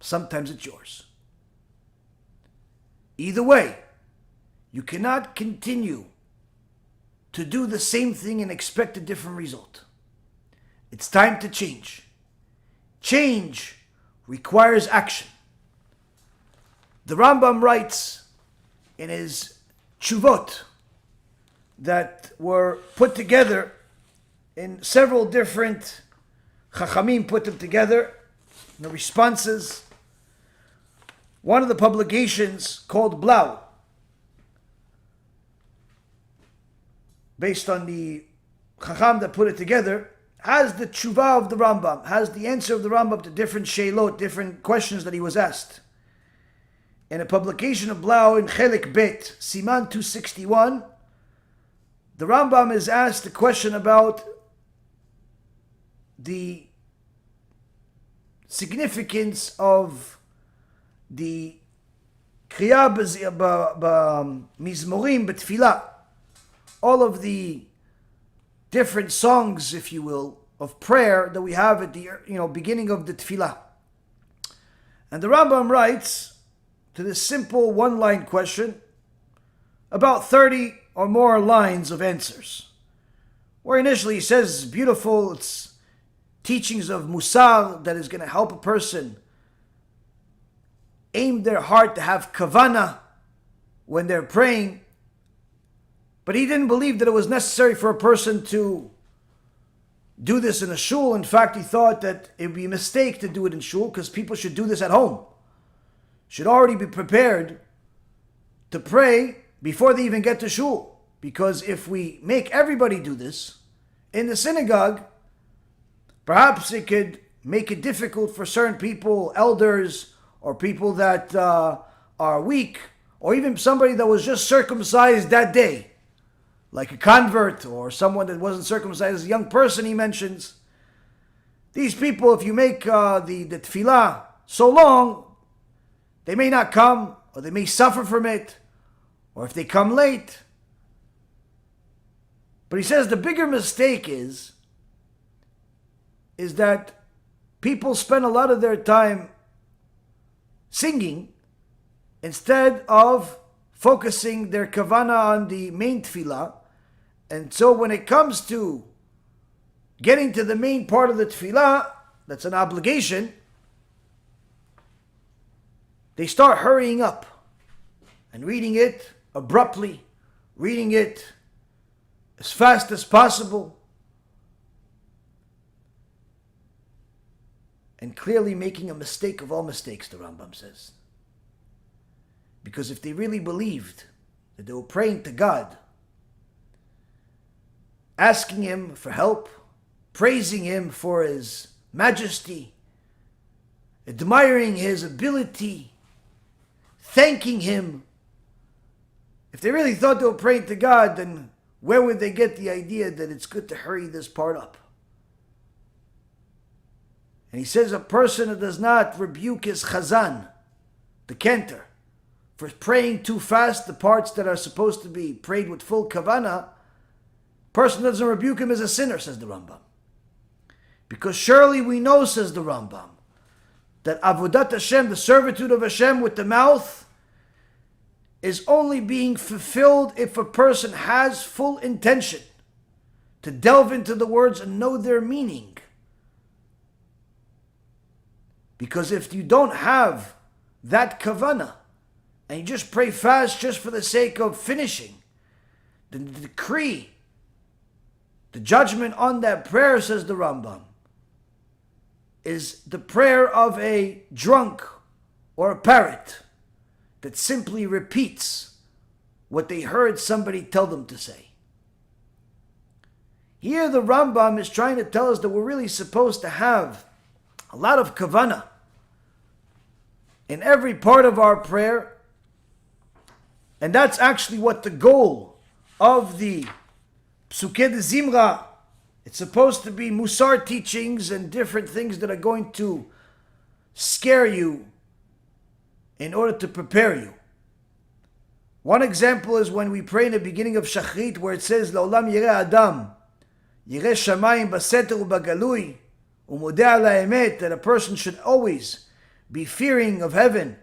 Sometimes it's yours. Either way, you cannot continue to do the same thing and expect a different result. It's time to change. Change requires action. The Rambam writes in his tshuvot that were put together in several different chachamim put them together, the responses. One of the publications called Blau, based on the Chacham that put it together, has the tshuva of the Rambam, has the answer of the Rambam to different sheilot, different questions that he was asked. In a publication of Blau in Chelik Bet, Siman 261, the Rambam is asked a question about the significance of the Kriya Mizmorim B'Tfilah, all of the different songs, if you will, of prayer that we have at the beginning of the Tfilah. And the Rambam writes to this simple one-line question about 30 or more lines of answers, where initially he says it's beautiful, it's teachings of musar that is going to help a person aim their heart to have kavana when they're praying. But he didn't believe that it was necessary for a person to do this in a shul. In fact, he thought that it would be a mistake to do it in shul because people should do this at home. Should already be prepared to pray before they even get to shul. Because if we make everybody do this in the synagogue, perhaps it could make it difficult for certain people, elders, or people that are weak, or even somebody that was just circumcised that day, like a convert or someone that wasn't circumcised as a young person, he mentions. These people, if you make the tefillah so long, they may not come, or they may suffer from it, or if they come late. But he says the bigger mistake is that people spend a lot of their time singing instead of focusing their kavana on the main tefillah. And so when it comes to getting to the main part of the tefillah, that's an obligation, they start hurrying up and reading it abruptly, reading it as fast as possible, and clearly making a mistake of all mistakes, the Rambam says. Because if they really believed that they were praying to God, asking Him for help, praising Him for His majesty, admiring His ability, thanking Him, if they really thought they were praying to God, then where would they get the idea that it's good to hurry this part up? And he says a person who does not rebuke his chazan, the cantor, for praying too fast the parts that are supposed to be prayed with full kavana, person doesn't rebuke him as a sinner, says the Rambam. Because surely we know, says the Rambam, that avodat Hashem, the servitude of Hashem with the mouth, is only being fulfilled if a person has full intention to delve into the words and know their meaning. Because if you don't have that kavanah, and you just pray fast just for the sake of finishing, then the decree, the judgment on that prayer, says the Rambam, is the prayer of a drunk or a parrot that simply repeats what they heard somebody tell them to say. Here the Rambam is trying to tell us that we're really supposed to have a lot of kavanah in every part of our prayer. And that's actually what the goal of the Psukei de Zimra. It's supposed to be musar teachings and different things that are going to scare you in order to prepare you. One example is when we pray in the beginning of Shachrit, where it says, La'olam yireh Adam, yireh shamayim baseter u'bagalui, u'modeh al ha'emet, that a person should always be fearing of heaven,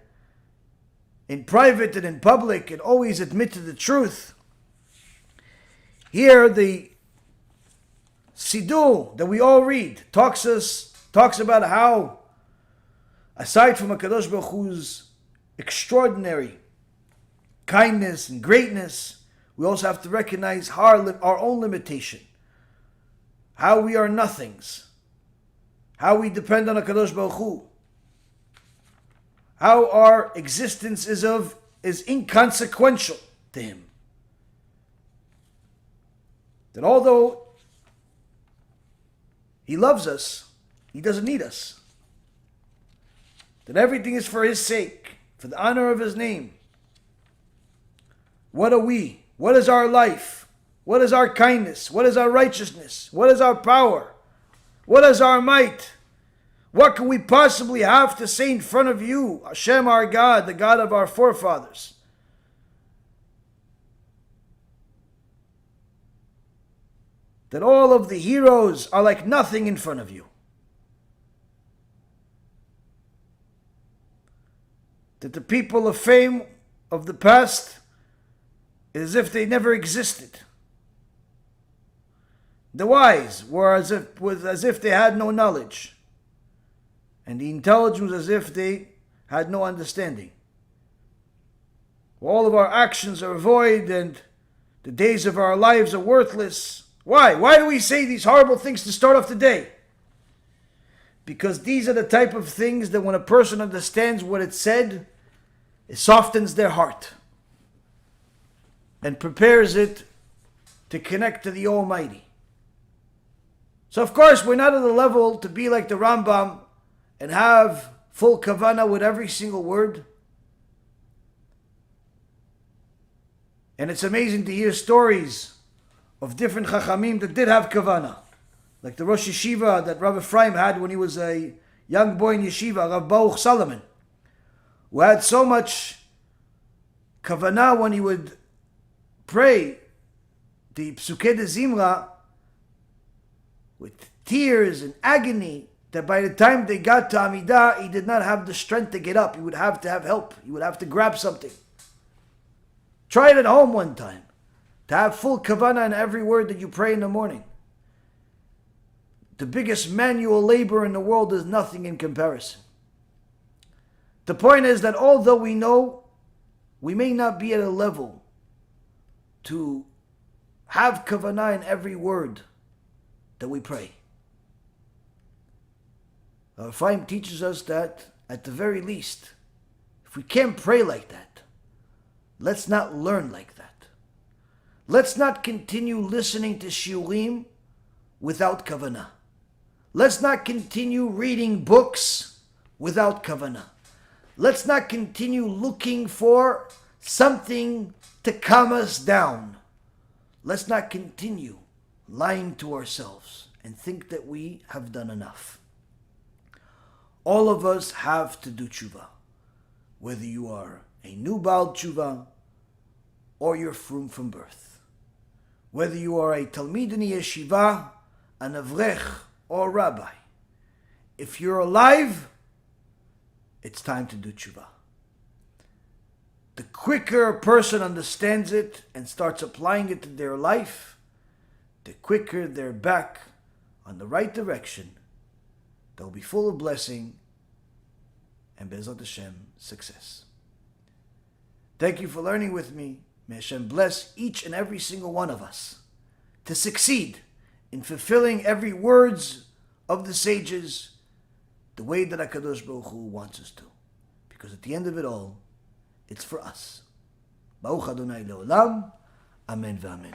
in private and in public, and always admit to the truth. Here the Siddur that we all read talks about how, aside from HaKadosh Baruch Hu's extraordinary kindness and greatness, we also have to recognize our own limitation, how we are nothings, how we depend on HaKadosh Baruch Hu, how our existence is inconsequential to Him. That although He loves us. He doesn't need us. That everything is for His sake, for the honor of His name. What are we? What is our life? What is our kindness? What is our righteousness? What is our power? What is our might? What can we possibly have to say in front of you, Hashem our God, the God of our forefathers? That all of the heroes are like nothing in front of you. That the people of fame of the past is as if they never existed. The wise were as if they had no knowledge. And the intelligent was as if they had no understanding. All of our actions are void and the days of our lives are worthless. Why? Why do we say these horrible things to start off the day? Because these are the type of things that when a person understands what it said, it softens their heart and prepares it to connect to the Almighty. So of course we're not at the level to be like the Rambam and have full kavanah with every single word. And it's amazing to hear stories of different chachamim that did have kavanah. Like the Rosh Yeshiva that Rav Ephraim had when he was a young boy in Yeshiva, Rav Baruch Solomon, who had so much kavanah when he would pray the Psukei de Zimra with tears and agony, that by the time they got to Amidah, he did not have the strength to get up. He would have to have help. He would have to grab something. Try it at home one time. To have full kavanah in every word that you pray in the morning. The biggest manual labor in the world is nothing in comparison. The point is that although we know we may not be at a level to have kavanah in every word that we pray, Rabbi Ephraim teaches us that at the very least, if we can't pray like that, let's not learn like that. Let's not continue listening to shiurim without kavanah. Let's not continue reading books without kavanah. Let's not continue looking for something to calm us down. Let's not continue lying to ourselves and think that we have done enough. All of us have to do tshuva. Whether you are a new Baal tshuva or you're frum from birth. Whether you are a Talmid in yeshiva, an avrech, or a rabbi. If you're alive, it's time to do tshuva. The quicker a person understands it and starts applying it to their life, the quicker they're back on the right direction. They'll be full of blessing and Be'ezrat Hashem, success. Thank you for learning with me. May Hashem bless each and every single one of us to succeed in fulfilling every words of the sages the way that HaKadosh Baruch Hu wants us to. Because at the end of it all, it's for us. Baruch Adonai Le'olam. Amen v'amen.